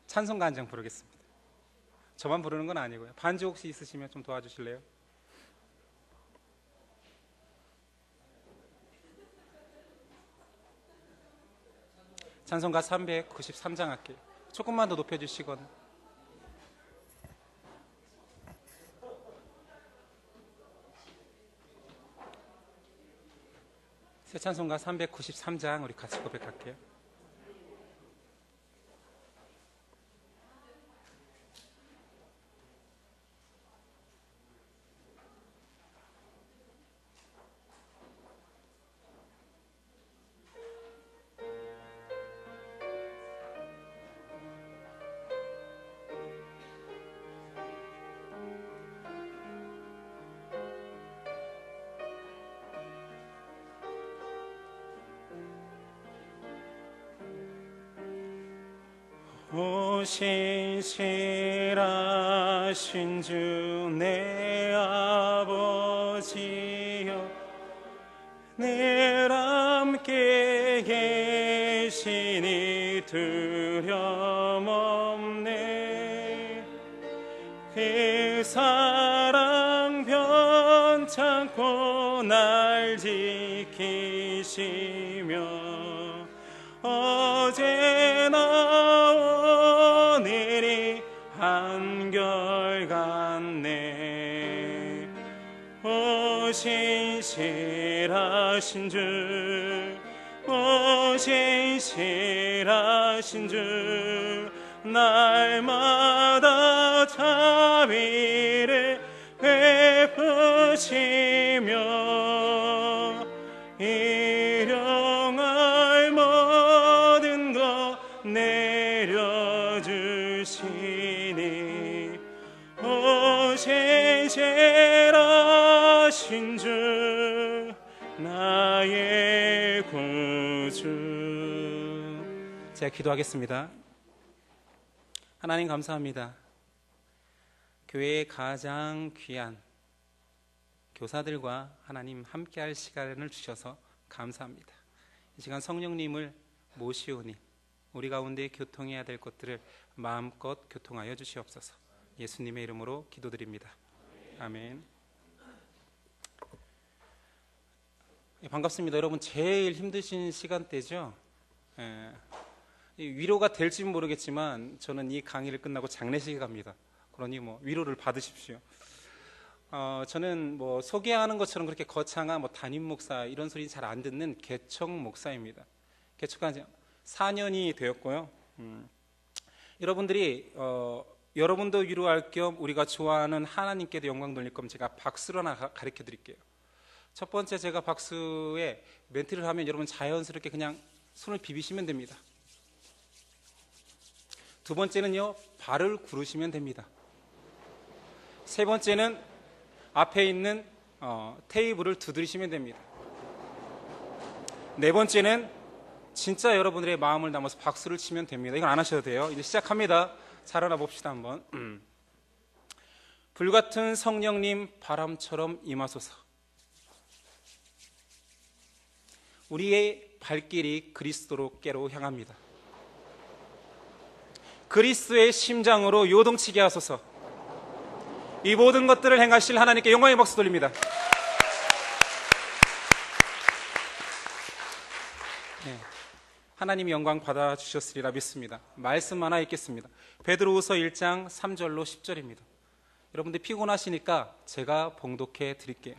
찬송가 한 장 부르겠습니다. 저만 부르는 건 아니고요. 반주 혹시 있으시면 좀 도와주실래요? 찬송가 393장 할게요. 조금만 더 높여주시거나. 새 찬송가 393장 우리 같이 고백할게요. 오 신실하신 주 내 아버지여, 늘 함께 계시니 두려움없네. 그 사랑 변찮고 날 지키시며 어제나 오늘이 한결같네. 오 신실하신 주, 오 신실하신 주, 날마다 자비를 베푸시며 일용할 모든 것 내려주시니 오 신실하신 주 나의 구주. 제가 기도하겠습니다. 하나님 감사합니다. 교회의 가장 귀한 교사들과 하나님 함께할 시간을 주셔서 감사합니다. 이 시간 성령님을 모시오니 우리 가운데 교통해야 될 것들을 마음껏 교통하여 주시옵소서. 예수님의 이름으로 기도드립니다. 아멘. 반갑습니다. 여러분, 제일 힘드신 시간대죠. 위로가 될지는 모르겠지만 저는 이 강의를 끝나고 장례식에 갑니다. 그러니 위로를 받으십시오. 저는 소개하는 것처럼 그렇게 거창한 담임 목사 이런 소리 잘 안 듣는 개척 목사입니다. 개척한 지 4년이 되었고요. 여러분들이 여러분도 위로할 겸 우리가 좋아하는 하나님께도 영광 돌릴 거면 제가 박수로 하나 가르쳐 드릴게요. 첫 번째, 제가 박수에 멘트를 하면 여러분 자연스럽게 그냥 손을 비비시면 됩니다. 두 번째는요, 발을 구르시면 됩니다. 세 번째는 앞에 있는 테이블을 두드리시면 됩니다. 네 번째는 진짜 여러분들의 마음을 담아서 박수를 치면 됩니다. 이건 안 하셔도 돼요. 이제 시작합니다. 자, 일어나 봅시다 한번. 불같은 성령님 바람처럼 임하소서. 우리의 발길이 그리스도로께로 향합니다. 그리스도의 심장으로 요동치게 하소서. 이 모든 것들을 행하실 하나님께 영광의 박수 돌립니다. 네, 하나님이 영광 받아주셨으리라 믿습니다. 말씀 하나 읽겠습니다. 베드로후서 1장 3절로 10절입니다. 여러분들 피곤하시니까 제가 봉독해 드릴게요.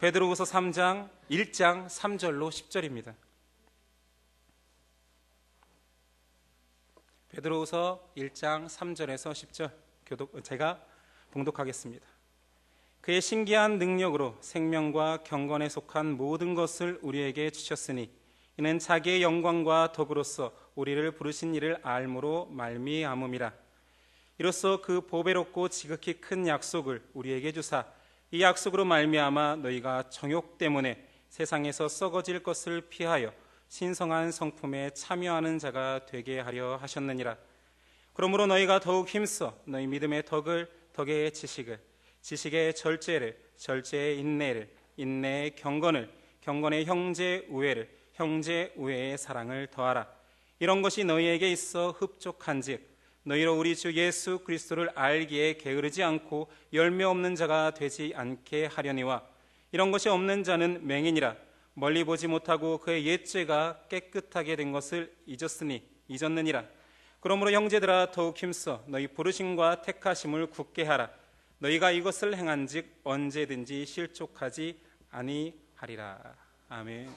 베드로후서 1장 3절로 10절입니다. 베드로후서 1장 3절에서 10절 제가 봉독하겠습니다. 그의 신기한 능력으로 생명과 경건에 속한 모든 것을 우리에게 주셨으니 이는 자기의 영광과 덕으로서 우리를 부르신 이를 알므로 말미암음이라. 이로써 그 보배롭고 지극히 큰 약속을 우리에게 주사 이 약속으로 말미암아 너희가 정욕 때문에 세상에서 썩어질 것을 피하여 신성한 성품에 참여하는 자가 되게 하려 하셨느니라. 그러므로 너희가 더욱 힘써 너희 믿음의 덕을, 덕의 지식을, 지식의 절제를, 절제의 인내를, 인내의 경건을, 경건의 형제 우애를, 형제 우애의 사랑을 더하라. 이런 것이 너희에게 있어 흡족한즉 너희로 우리 주 예수 그리스도를 알기에 게으르지 않고 열매 없는 자가 되지 않게 하려니와 이런 것이 없는 자는 맹인이라 멀리 보지 못하고 그의 옛죄가 깨끗하게 된 것을 잊었느니라. 그러므로 형제들아 더욱 힘써 너희 부르심과 택하심을 굳게 하라. 너희가 이것을 행한즉 언제든지 실족하지 아니하리라. 아멘.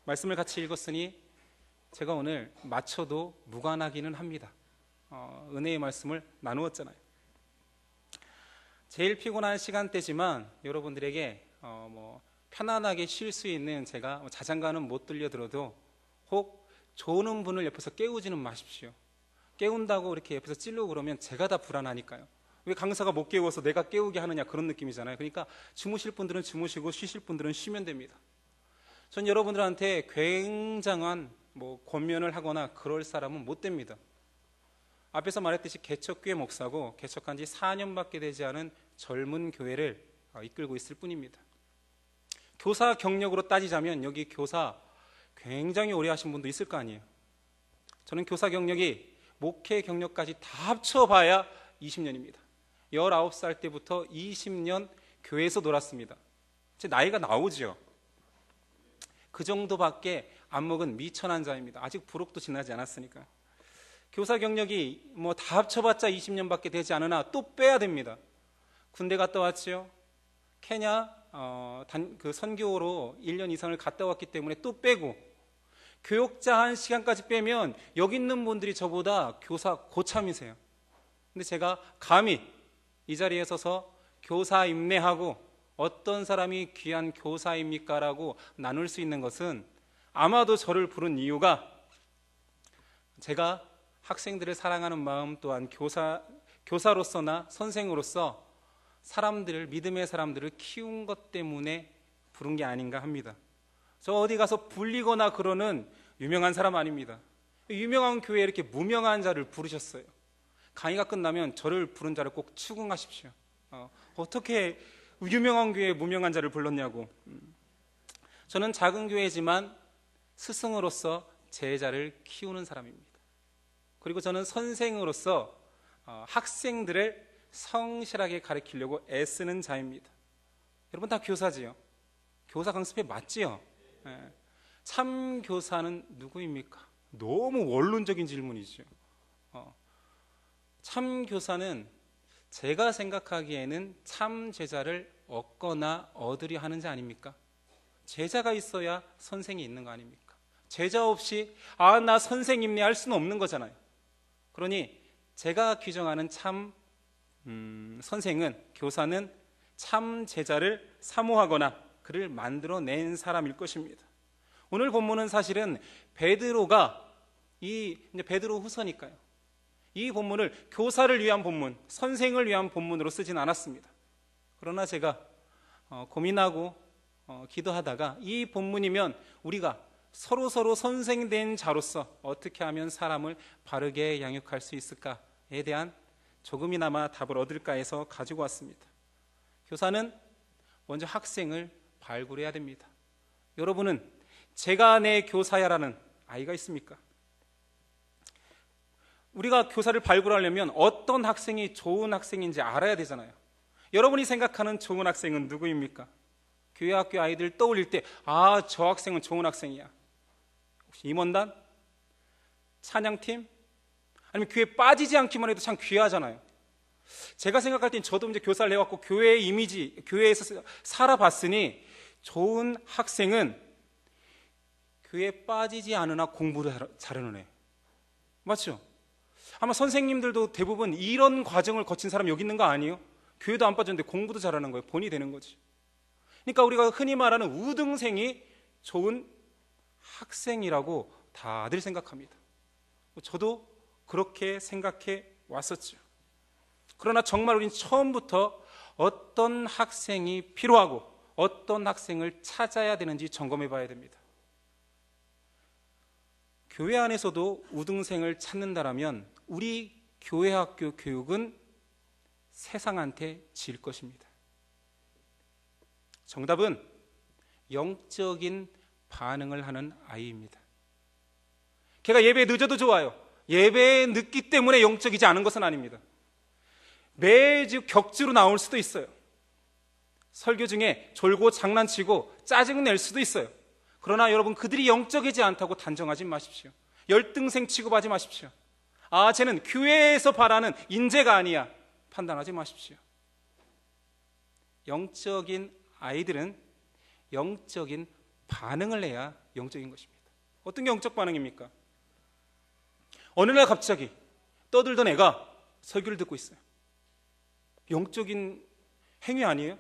말씀을 같이 읽었으니 제가 오늘 맞춰도 무관하기는 합니다. 은혜의 말씀을 나누었잖아요. 제일 피곤한 시간대지만 여러분들에게 편안하게 쉴 수 있는 제가 자장가는 못 들려드려도 혹 좋은 분을 옆에서 깨우지는 마십시오. 깨운다고 이렇게 옆에서 찔르고 그러면 제가 다 불안하니까요. 왜 강사가 못 깨워서 내가 깨우게 하느냐, 그런 느낌이잖아요. 그러니까 주무실 분들은 주무시고 쉬실 분들은 쉬면 됩니다. 전 여러분들한테 굉장한 권면을 하거나 그럴 사람은 못 됩니다. 앞에서 말했듯이 개척교회 목사고 개척한 지 4년밖에 되지 않은 젊은 교회를 이끌고 있을 뿐입니다. 교사 경력으로 따지자면 여기 교사 굉장히 오래 하신 분도 있을 거 아니에요. 저는 교사 경력이 목회 경력까지 다 합쳐봐야 20년입니다. 19살 때부터 20년 교회에서 놀았습니다. 제 나이가 나오죠. 그 정도밖에 안 먹은 미천한 자입니다. 아직 부록도 지나지 않았으니까. 교사 경력이 다 합쳐봤자 20년밖에 되지 않으나 또 빼야 됩니다. 군대 갔다 왔죠. 케냐 그 선교로 1년 이상을 갔다 왔기 때문에 또 빼고, 교육자 한 시간까지 빼면 여기 있는 분들이 저보다 교사 고참이세요. 근데 제가 감히 이 자리에 서서 교사 임례하고 어떤 사람이 귀한 교사입니까? 라고 나눌 수 있는 것은 아마도 저를 부른 이유가 제가 학생들을 사랑하는 마음 또한 교사로서나 선생으로서 믿음의 사람들을 키운 것 때문에 부른 게 아닌가 합니다. 저 어디 가서 불리거나 그러는 유명한 사람 아닙니다. 유명한 교회에 이렇게 무명한 자를 부르셨어요. 강의가 끝나면 저를 부른 자를 꼭 추궁하십시오. 어떻게 유명한 교회에 무명한 자를 불렀냐고. 저는 작은 교회지만 스승으로서 제자를 키우는 사람입니다. 그리고 저는 선생으로서 학생들을 성실하게 가르치려고 애쓰는 자입니다. 여러분 다 교사지요? 교사 강습회 맞지요? 네. 참 교사는 누구입니까? 너무 원론적인 질문이죠. 참 교사는 제가 생각하기에는 참 제자를 얻거나 얻으려 하는 자 아닙니까? 제자가 있어야 선생이 있는 거 아닙니까? 제자 없이 나 선생님네 할 수는 없는 거잖아요. 그러니 제가 규정하는 참 교사는 참 제자를 사모하거나 그를 만들어낸 사람일 것입니다. 오늘 본문은 사실은 베드로가 베드로 후서니까요. 이 본문을 교사를 위한 본문, 선생을 위한 본문으로 쓰진 않았습니다. 그러나 제가 고민하고 기도하다가 이 본문이면 우리가 서로 선생된 자로서 어떻게 하면 사람을 바르게 양육할 수 있을까에 대한 조금이나마 답을 얻을까 해서 가지고 왔습니다. 교사는 먼저 학생을 발굴해야 됩니다. 여러분은 제가 내 교사야라는 아이가 있습니까? 우리가 교사를 발굴하려면 어떤 학생이 좋은 학생인지 알아야 되잖아요. 여러분이 생각하는 좋은 학생은 누구입니까? 교회 학교 아이들 떠올릴 때 저 학생은 좋은 학생이야. 혹시 임원단? 찬양팀? 아니면 교회에 빠지지 않기만 해도 참 귀하잖아요. 제가 생각할 땐 저도 이제 교사를 해왔고 교회의 이미지, 교회에서 살아봤으니 좋은 학생은 교회에 빠지지 않으나 공부를 잘하는 애. 맞죠? 아마 선생님들도 대부분 이런 과정을 거친 사람 여기 있는 거 아니에요? 교회도 안 빠졌는데 공부도 잘하는 거예요. 본이 되는 거지. 그러니까 우리가 흔히 말하는 우등생이 좋은 학생이라고 다들 생각합니다. 저도 그렇게 생각해 왔었죠. 그러나 정말 우리는 처음부터 어떤 학생이 필요하고 어떤 학생을 찾아야 되는지 점검해 봐야 됩니다. 교회 안에서도 우등생을 찾는다라면 우리 교회 학교 교육은 세상한테 질 것입니다. 정답은 영적인 반응을 하는 아이입니다. 걔가 예배에 늦어도 좋아요. 예배에 늦기 때문에 영적이지 않은 것은 아닙니다. 매주 격주로 나올 수도 있어요. 설교 중에 졸고 장난치고 짜증낼 수도 있어요. 그러나 여러분, 그들이 영적이지 않다고 단정하지 마십시오. 열등생 취급하지 마십시오. 아, 쟤는 교회에서 바라는 인재가 아니야, 판단하지 마십시오. 영적인 아이들은 영적인 반응을 해야 영적인 것입니다. 어떤 게 영적 반응입니까? 어느 날 갑자기 떠들던 애가 설교를 듣고 있어요. 영적인 행위 아니에요?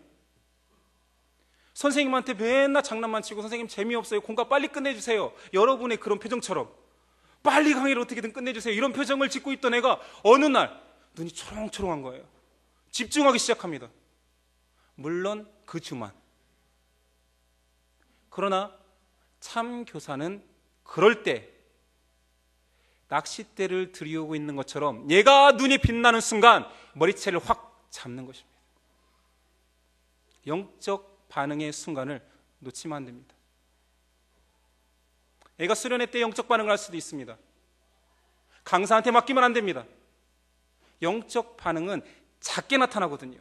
선생님한테 맨날 장난만 치고 선생님 재미없어요, 공과 빨리 끝내주세요, 여러분의 그런 표정처럼 빨리 강의를 어떻게든 끝내주세요, 이런 표정을 짓고 있던 애가 어느 날 눈이 초롱초롱한 거예요. 집중하기 시작합니다. 물론 그 주만. 그러나 참 교사는 그럴 때 낚싯대를 들이오고 있는 것처럼 얘가 눈이 빛나는 순간 머리채를 확 잡는 것입니다. 영적 반응의 순간을 놓치면 안 됩니다. 애가 수련회 때 영적 반응을 할 수도 있습니다. 강사한테 맡기면 안 됩니다. 영적 반응은 작게 나타나거든요.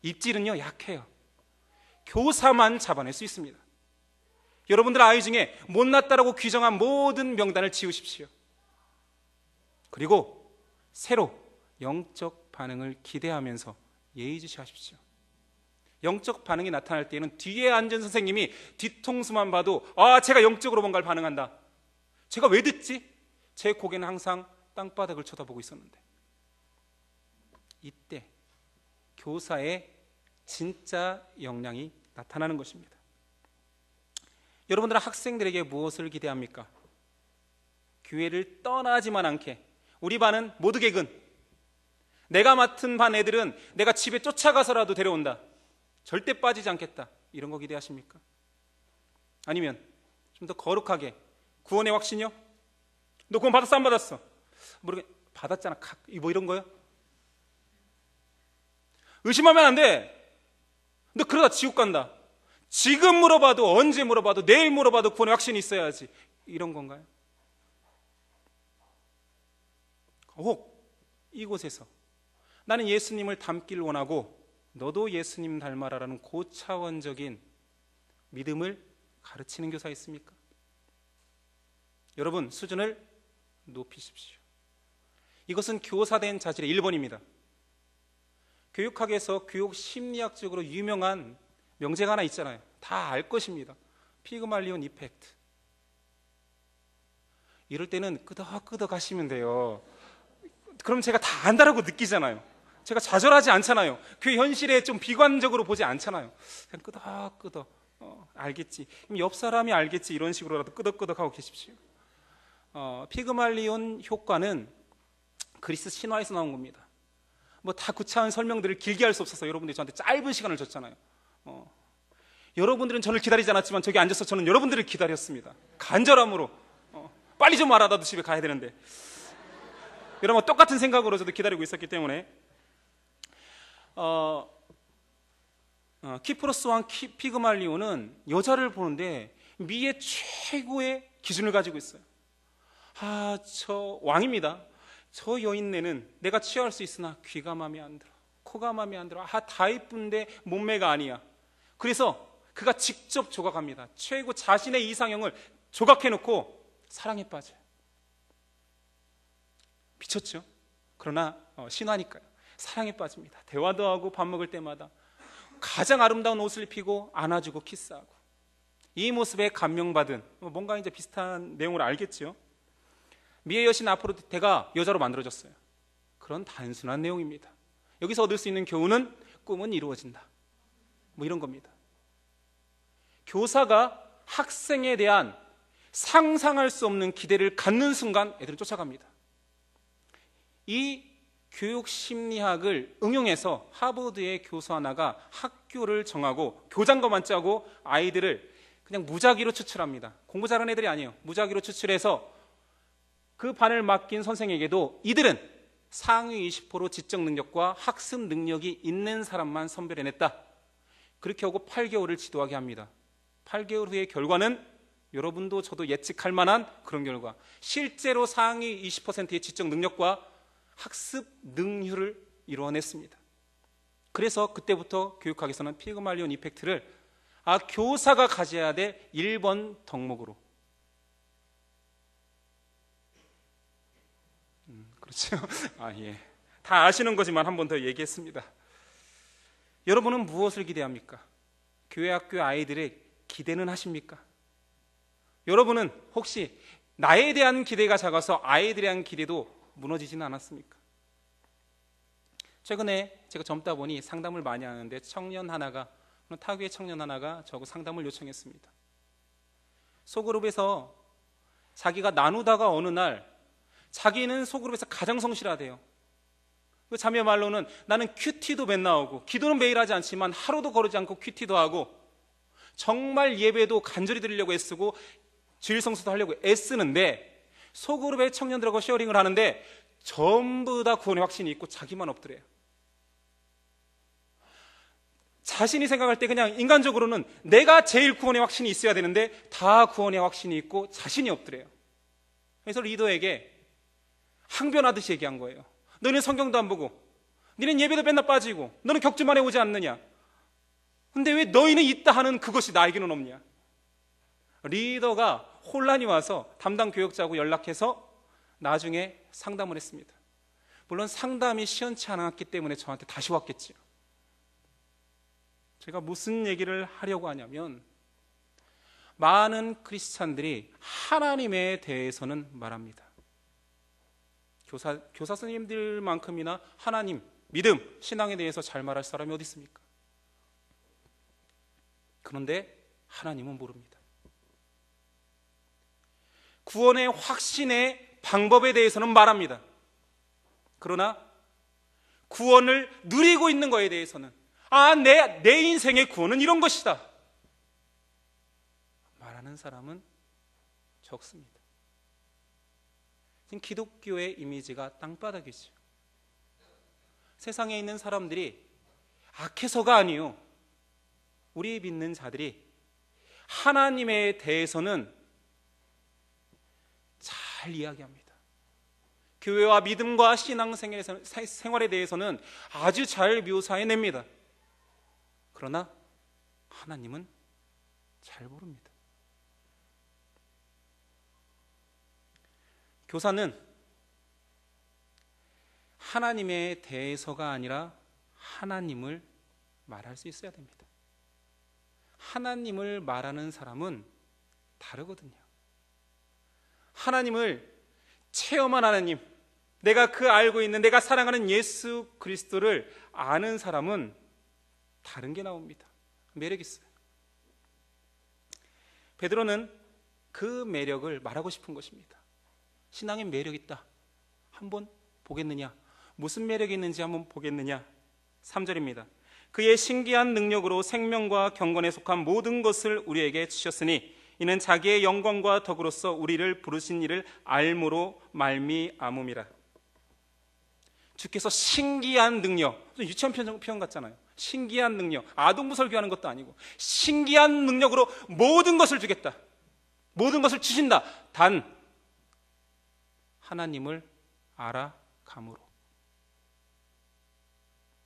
입질은요, 약해요. 교사만 잡아낼 수 있습니다. 여러분들 아이 중에 못났다라고 규정한 모든 명단을 지우십시오. 그리고 새로 영적 반응을 기대하면서 예의주시하십시오. 영적 반응이 나타날 때에는 뒤에 앉은 선생님이 뒤통수만 봐도 아, 제가 영적으로 뭔가를 반응한다. 제가 왜 듣지? 제 고개는 항상 땅바닥을 쳐다보고 있었는데. 이때 교사의 진짜 역량이 나타나는 것입니다. 여러분들은 학생들에게 무엇을 기대합니까? 교회를 떠나지만 않게. 우리 반은 모두 개근. 내가 맡은 반 애들은 내가 집에 쫓아가서라도 데려온다. 절대 빠지지 않겠다. 이런 거 기대하십니까? 아니면 좀 더 거룩하게 구원의 확신이요? 너 구원 받았어 안 받았어? 모르겠. 받았잖아. 뭐 이런 거요? 의심하면 안 돼. 너 그러다 지옥 간다. 지금 물어봐도, 언제 물어봐도, 내일 물어봐도 구원의 확신이 있어야지. 이런 건가요? 혹 이곳에서 나는 예수님을 닮기를 원하고 너도 예수님 닮아라라는 고차원적인 믿음을 가르치는 교사 있습니까? 여러분, 수준을 높이십시오. 이것은 교사된 자질의 1번입니다. 교육학에서 교육 심리학적으로 유명한 명제가 하나 있잖아요. 다 알 것입니다. 피그말리온 이펙트. 이럴 때는 끄덕끄덕 하시면 돼요. 그럼 제가 다 안다라고 느끼잖아요. 제가 좌절하지 않잖아요. 그 현실에 좀 비관적으로 보지 않잖아요. 그냥 끄덕끄덕 알겠지. 그럼 옆 사람이 알겠지. 이런 식으로라도 끄덕끄덕 하고 계십시오. 피그말리온 효과는 그리스 신화에서 나온 겁니다. 뭐 다 구차한 설명들을 길게 할 수 없어서 여러분들이 저한테 짧은 시간을 줬잖아요. 여러분들은 저를 기다리지 않았지만 저기 앉아서 저는 여러분들을 기다렸습니다. 간절함으로. 빨리 좀 와라. 나도 집에 가야 되는데. 여러분 똑같은 생각으로 저도 기다리고 있었기 때문에 키프로스 왕 피그말리온은 여자를 보는데 미의 최고의 기준을 가지고 있어요. 아, 저 왕입니다. 저 여인네는 내가 취할 수 있으나 귀가 마음에 안 들어, 코가 마음에 안 들어, 다 이쁜데 몸매가 아니야. 그래서 그가 직접 조각합니다. 최고 자신의 이상형을 조각해놓고 사랑에 빠져요. 미쳤죠? 그러나 신화니까요. 사랑에 빠집니다. 대화도 하고 밥 먹을 때마다 가장 아름다운 옷을 입히고 안아주고 키스하고. 이 모습에 감명받은, 뭔가 이제 비슷한 내용을 알겠죠? 미의 여신 아프로디테가 여자로 만들어졌어요. 그런 단순한 내용입니다. 여기서 얻을 수 있는 교훈은 꿈은 이루어진다. 뭐 이런 겁니다. 교사가 학생에 대한 상상할 수 없는 기대를 갖는 순간 애들은 쫓아갑니다. 이 교육 심리학을 응용해서 하버드의 교수 하나가 학교를 정하고 교장과만 짜고 아이들을 그냥 무작위로 추출합니다. 공부 잘하는 애들이 아니에요. 무작위로 추출해서 그 반을 맡긴 선생에게도 이들은 상위 20% 지적 능력과 학습 능력이 있는 사람만 선별해냈다. 그렇게 하고 8개월을 지도하게 합니다. 8개월 후의 결과는 여러분도 저도 예측할 만한 그런 결과, 실제로 상위 20%의 지적 능력과 학습 능률을 이루어냈습니다. 그래서 그때부터 교육학에서는 피그말리온 이펙트를 교사가 가져야 될 1번 덕목으로, 그렇죠. 예. 다 아시는 거지만 한 번 더 얘기했습니다. 여러분은 무엇을 기대합니까? 교회 학교 아이들의 기대는 하십니까? 여러분은 혹시 나에 대한 기대가 작아서 아이들에 대한 기대도 무너지지는 않았습니까? 최근에 제가 젊다 보니 상담을 많이 하는데 타교의 청년 하나가 저하고 상담을 요청했습니다. 소그룹에서 자기가 나누다가 어느 날 자기는 소그룹에서 가장 성실하대요. 그 자매 말로는 나는 큐티도 맨날 오고 기도는 매일 하지 않지만 하루도 거르지 않고 큐티도 하고 정말 예배도 간절히 드리려고 애쓰고 주일 성수도 하려고 애쓰는데 소그룹의 청년들하고 쉐어링을 하는데 전부 다 구원의 확신이 있고 자기만 없더래요. 자신이 생각할 때 그냥 인간적으로는 내가 제일 구원의 확신이 있어야 되는데 다 구원의 확신이 있고 자신이 없더래요. 그래서 리더에게 항변하듯이 얘기한 거예요. 너는 성경도 안 보고 너는 예배도 맨날 빠지고 너는 격주만 해오지 않느냐, 근데 왜 너희는 있다 하는 그것이 나에게는 없냐. 리더가 혼란이 와서 담당 교역자하고 연락해서 나중에 상담을 했습니다. 물론 상담이 시원치 않았기 때문에 저한테 다시 왔겠지요. 제가 무슨 얘기를 하려고 하냐면, 많은 크리스찬들이 하나님에 대해서는 말합니다. 교사 선생님들만큼이나 하나님, 믿음, 신앙에 대해서 잘 말할 사람이 어디 있습니까? 그런데 하나님은 모릅니다. 구원의 확신의 방법에 대해서는 말합니다. 그러나 구원을 누리고 있는 것에 대해서는 내 인생의 구원은 이런 것이다 말하는 사람은 적습니다. 지금 기독교의 이미지가 땅바닥이죠. 세상에 있는 사람들이 악해서가 아니요, 우리 믿는 자들이 하나님에 대해서는 잘 이야기합니다. 교회와 믿음과 신앙생활에 대해서는 아주 잘 묘사해냅니다. 그러나 하나님은 잘 모릅니다. 교사는 하나님에 대해서가 아니라 하나님을 말할 수 있어야 됩니다. 하나님을 말하는 사람은 다르거든요. 하나님을 체험한 하나님, 내가 알고 있는 내가 사랑하는 예수 그리스도를 아는 사람은 다른 게 나옵니다. 매력이 있어요. 베드로는 그 매력을 말하고 싶은 것입니다. 신앙에 매력이 있다, 한번 보겠느냐, 무슨 매력이 있는지 한번 보겠느냐. 3절입니다. 그의 신기한 능력으로 생명과 경건에 속한 모든 것을 우리에게 주셨으니 이는 자기의 영광과 덕으로서 우리를 부르신 이를 알므로 말미암음이라. 주께서 신기한 능력, 유치원 표현 같잖아요. 신기한 능력, 아동부 설교하는 것도 아니고 신기한 능력으로 모든 것을 주겠다, 모든 것을 주신다. 단 하나님을 알아감으로.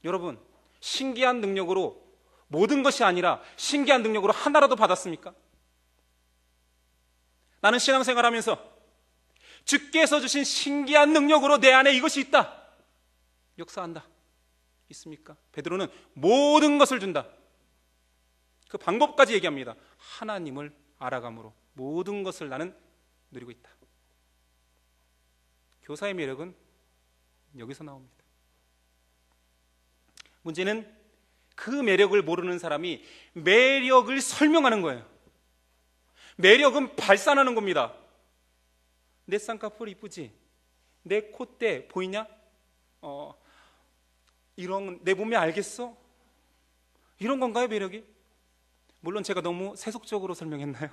여러분, 신기한 능력으로 모든 것이 아니라 신기한 능력으로 하나라도 받았습니까? 나는 신앙생활하면서 주께서 주신 신기한 능력으로 내 안에 이것이 있다, 역사한다, 있습니까? 베드로는 모든 것을 준다. 그 방법까지 얘기합니다. 하나님을 알아감으로 모든 것을 나는 누리고 있다. 교사의 매력은 여기서 나옵니다. 문제는 그 매력을 모르는 사람이 매력을 설명하는 거예요. 매력은 발산하는 겁니다. 내 쌍꺼풀 이쁘지? 내 콧대 보이냐? 이런 내 몸에 알겠어? 이런 건가요, 매력이? 물론 제가 너무 세속적으로 설명했나요?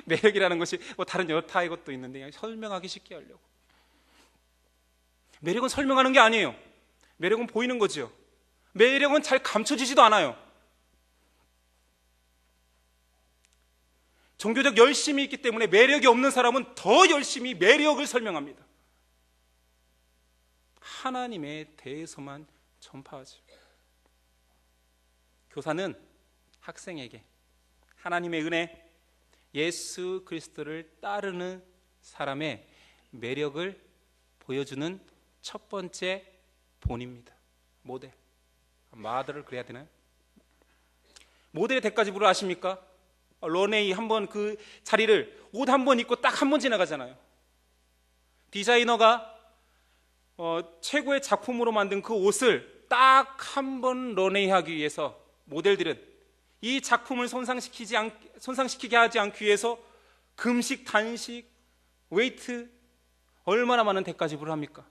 매력이라는 것이 다른 여타의 것도 있는데 그냥 설명하기 쉽게 하려고. 매력은 설명하는 게 아니에요. 매력은 보이는 거죠. 매력은 잘 감춰지지도 않아요. 종교적 열심이 있기 때문에 매력이 없는 사람은 더 열심히 매력을 설명합니다. 하나님에 대해서만 전파하죠. 교사는 학생에게 하나님의 은혜, 예수 그리스도를 따르는 사람의 매력을 보여주는 첫 번째 본입니다. 모델. 마더를 그래야 되나요? 모델의 대가지불을 아십니까? 런웨이 한번 그 자리를 옷 한 번 입고 딱 한 번 지나가잖아요. 디자이너가 최고의 작품으로 만든 그 옷을 딱 한 번 런웨이 하기 위해서 모델들은 이 작품을 손상시키게 하지 않기 위해서 금식, 단식, 웨이트 얼마나 많은 대가지불을 합니까?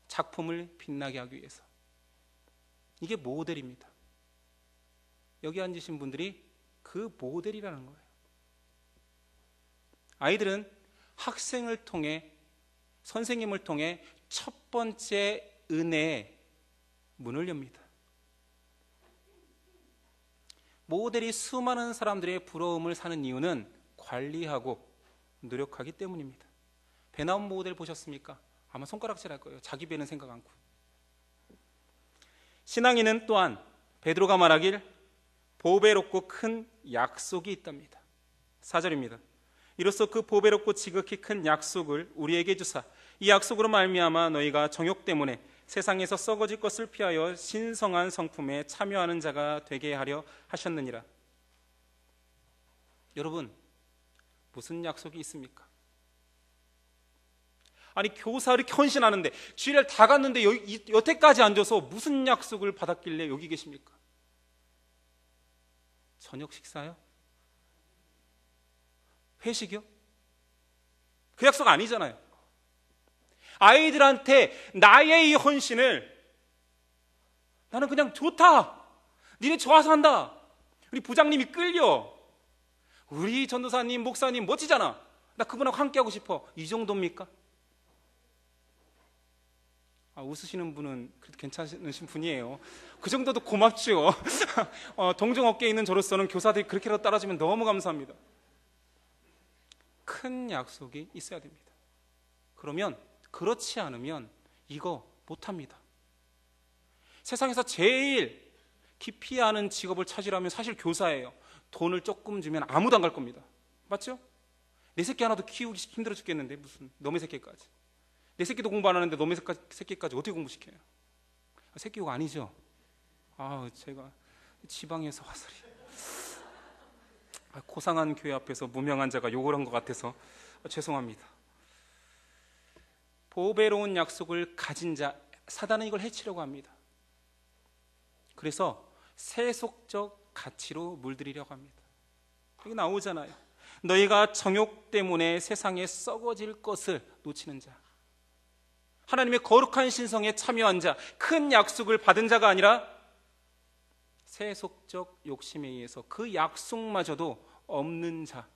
작품을 빛나게 하기 위해서. 이게 모델입니다. 여기 앉으신 분들이 그 모델이라는 거예요. 아이들은 학생을 통해, 선생님을 통해 첫 번째 은혜의 문을 엽니다. 모델이 수많은 사람들의 부러움을 사는 이유는 관리하고 노력하기 때문입니다. 배 나온 모델 보셨습니까? 아마 손가락질 할 거예요. 자기 배는 생각 않고. 신앙인은 또한 베드로가 말하길 보배롭고 큰 약속이 있답니다. 4절입니다. 이로써 그 보배롭고 지극히 큰 약속을 우리에게 주사 이 약속으로 말미암아 너희가 정욕 때문에 세상에서 썩어질 것을 피하여 신성한 성품에 참여하는 자가 되게 하려 하셨느니라. 여러분, 무슨 약속이 있습니까? 아니, 교사 이렇게 헌신하는데 주일날 다 갔는데 여태까지 앉아서 무슨 약속을 받았길래 여기 계십니까? 저녁 식사요? 회식이요? 그 약속 아니잖아요. 아이들한테 나의 이 헌신을 나는 그냥 좋다, 니네 좋아서 한다, 우리 부장님이 끌려, 우리 전도사님, 목사님 멋지잖아, 나 그분하고 함께하고 싶어, 이 정도입니까? 웃으시는 분은 그래도 괜찮으신 분이에요. 그 정도도 고맙죠. 동종업계에 있는 저로서는 교사들이 그렇게라도 따라주면 너무 감사합니다. 큰 약속이 있어야 됩니다. 그러면, 그렇지 않으면 이거 못합니다. 세상에서 제일 기피 하는 직업을 찾으라면 사실 교사예요. 돈을 조금 주면 아무도 안 갈 겁니다. 맞죠? 내 새끼 하나도 키우기 힘들어 죽겠는데 무슨 놈의 새끼까지. 내 새끼도 공부 안 하는데 놈의 새끼까지 어떻게 공부시켜요? 새끼 욕 아니죠? 제가 지방에서 와서 고상한 교회 앞에서 무명한 자가 욕을 한 것 같아서 죄송합니다. 보배로운 약속을 가진 자, 사단은 이걸 해치려고 합니다. 그래서 세속적 가치로 물들이려고 합니다. 여기 나오잖아요. 너희가 정욕 때문에 세상에 썩어질 것을 놓치는 자, 하나님의 거룩한 신성에 참여한 자, 큰 약속을 받은 자가 아니라 세속적 욕심에 의해서 그 약속마저도 없는 자.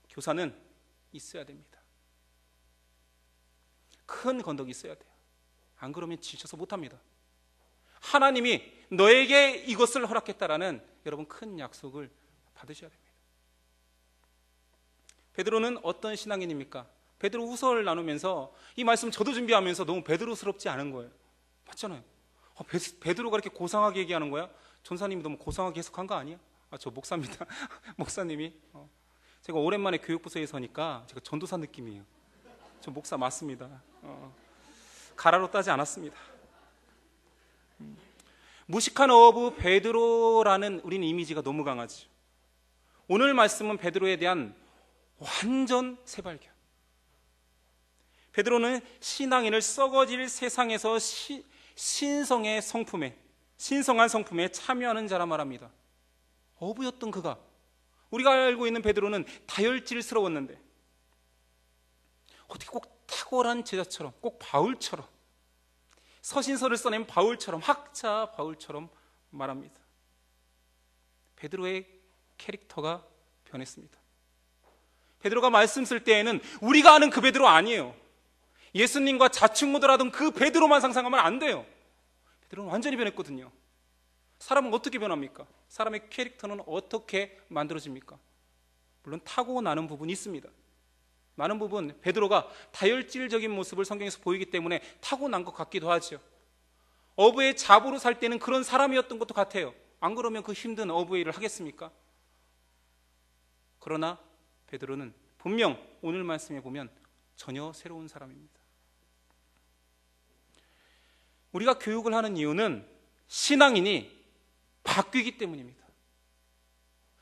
교사는 있어야 됩니다. 큰 건덕이 있어야 돼요. 안 그러면 지쳐서 못합니다. 하나님이 너에게 이것을 허락했다라는 여러분 큰 약속을 받으셔야 됩니다. 베드로는 어떤 신앙인입니까? 베드로 후서를 나누면서 이 말씀 저도 준비하면서 너무 베드로스럽지 않은 거예요. 맞잖아요. 베드로가 이렇게 고상하게 얘기하는 거야? 전사님이 너무 고상하게 해석한 거 아니야? 저 목사입니다. 목사님이. 제가 오랜만에 교육부서에 서니까 제가 전도사 느낌이에요. 저 목사 맞습니다. 가라로 따지 않았습니다. 무식한 어부 베드로라는 우리는 이미지가 너무 강하죠. 오늘 말씀은 베드로에 대한 완전 새발견. 베드로는 신앙인을 썩어질 세상에서 신성한 성품에 참여하는 자라 말합니다. 어부였던 그가, 우리가 알고 있는 베드로는 다혈질스러웠는데 어떻게 꼭 탁월한 제자처럼, 꼭 바울처럼, 서신서를 써낸 바울처럼, 학자 바울처럼 말합니다. 베드로의 캐릭터가 변했습니다. 베드로가 말씀 쓸 때에는 우리가 아는 그 베드로 아니에요. 예수님과 자충우돌하던 그 베드로만 상상하면 안 돼요. 베드로는 완전히 변했거든요. 사람은 어떻게 변합니까? 사람의 캐릭터는 어떻게 만들어집니까? 물론 타고나는 부분이 있습니다. 많은 부분 베드로가 다혈질적인 모습을 성경에서 보이기 때문에 타고난 것 같기도 하죠. 어부의 잡으로 살 때는 그런 사람이었던 것도 같아요. 안 그러면 그 힘든 어부의 일을 하겠습니까? 그러나 베드로는 분명 오늘 말씀에 보면 전혀 새로운 사람입니다. 우리가 교육을 하는 이유는 신앙인이 바뀌기 때문입니다.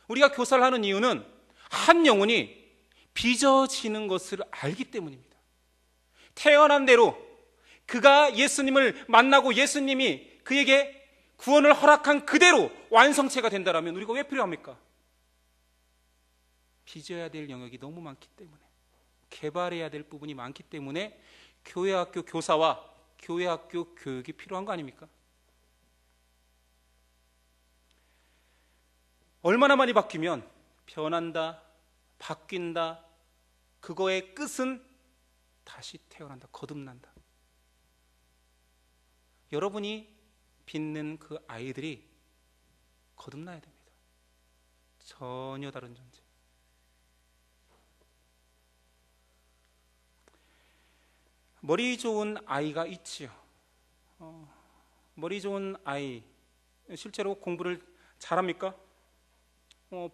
우리가 교사를 하는 이유는 한 영혼이 빚어지는 것을 알기 때문입니다. 태어난 대로 그가 예수님을 만나고 예수님이 그에게 구원을 허락한 그대로 완성체가 된다면 우리가 왜 필요합니까? 빚어야 될 영역이 너무 많기 때문에, 개발해야 될 부분이 많기 때문에 교회학교 교사와 교회학교 교육이 필요한 거 아닙니까? 얼마나 많이 바뀌면 변한다, 바뀐다, 그거의 끝은 다시 태어난다, 거듭난다. 여러분이 빚는 그 아이들이 거듭나야 됩니다. 전혀 다른 존재. 머리 좋은 아이가 있지요. 머리 좋은 아이, 실제로 공부를 잘합니까?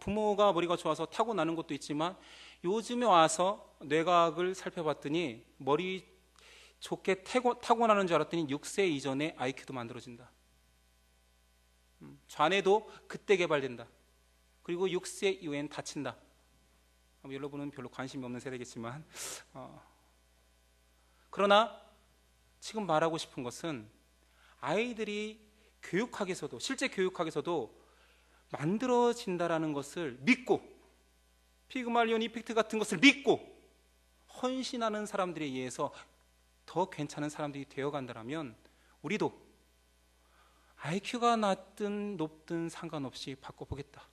부모가 머리가 좋아서 타고나는 것도 있지만 요즘에 와서 뇌과학을 살펴봤더니 머리 좋게 타고나는 줄 알았더니 6세 이전에 IQ도 만들어진다. 좌뇌도 그때 개발된다. 그리고 6세 이후엔 다친다. 여러분은 별로 관심이 없는 세대겠지만 그러나 지금 말하고 싶은 것은 아이들이 교육학에서도, 실제 교육학에서도 만들어진다라는 것을 믿고, 피그말리온 이펙트 같은 것을 믿고 헌신하는 사람들에 의해서 더 괜찮은 사람들이 되어간다면 우리도 IQ가 낮든 높든 상관없이 바꿔보겠다.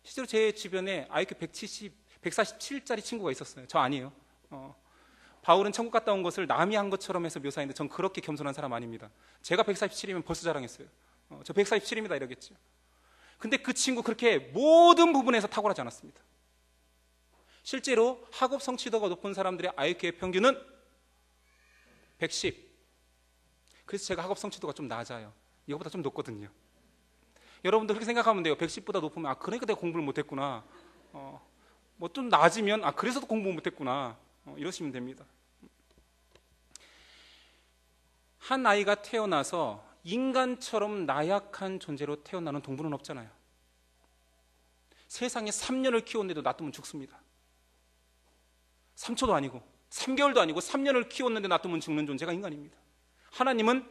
실제로 제 주변에 IQ 147짜리 친구가 있었어요. 저 아니에요. 바울은 천국 갔다 온 것을 남이 한 것처럼 해서 묘사했는데 전 그렇게 겸손한 사람 아닙니다. 제가 147이면 벌써 자랑했어요. 저 147입니다 이러겠죠. 근데 그 친구 그렇게 모든 부분에서 탁월하지 않았습니다. 실제로 학업 성취도가 높은 사람들의 IQ의 평균은 110. 그래서 제가 학업 성취도가 좀 낮아요. 이거보다 좀 높거든요. 여러분도 그렇게 생각하면 돼요. 110보다 높으면 그러니까 내가 공부를 못했구나. 뭐 좀 낮으면 그래서 공부 못했구나. 이러시면 됩니다. 한 아이가 태어나서 인간처럼 나약한 존재로 태어나는 동물은 없잖아요. 세상에 3년을 키웠는데도 놔두면 죽습니다. 3초도 아니고 3개월도 아니고 3년을 키웠는데 놔두면 죽는 존재가 인간입니다. 하나님은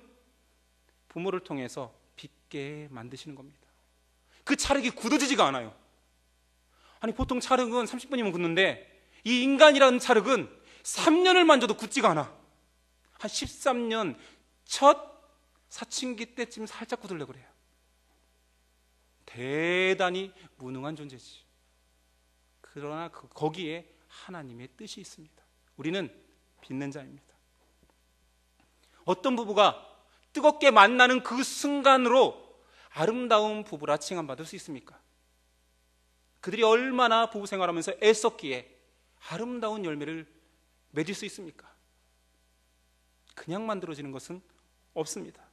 부모를 통해서 빚게 만드시는 겁니다. 그 찰흙이 굳어지지가 않아요. 아니 보통 찰흙은 30분이면 굳는데 이 인간이라는 찰흙은 3년을 만져도 굳지가 않아. 한 13년 첫 사춘기 때쯤 살짝 굳으려고 그래요. 대단히 무능한 존재지. 그러나 거기에 하나님의 뜻이 있습니다. 우리는 빚는 자입니다. 어떤 부부가 뜨겁게 만나는 그 순간으로 아름다운 부부라 칭함받을 수 있습니까? 그들이 얼마나 부부 생활하면서 애썼기에 아름다운 열매를 맺을 수 있습니까? 그냥 만들어지는 것은 없습니다.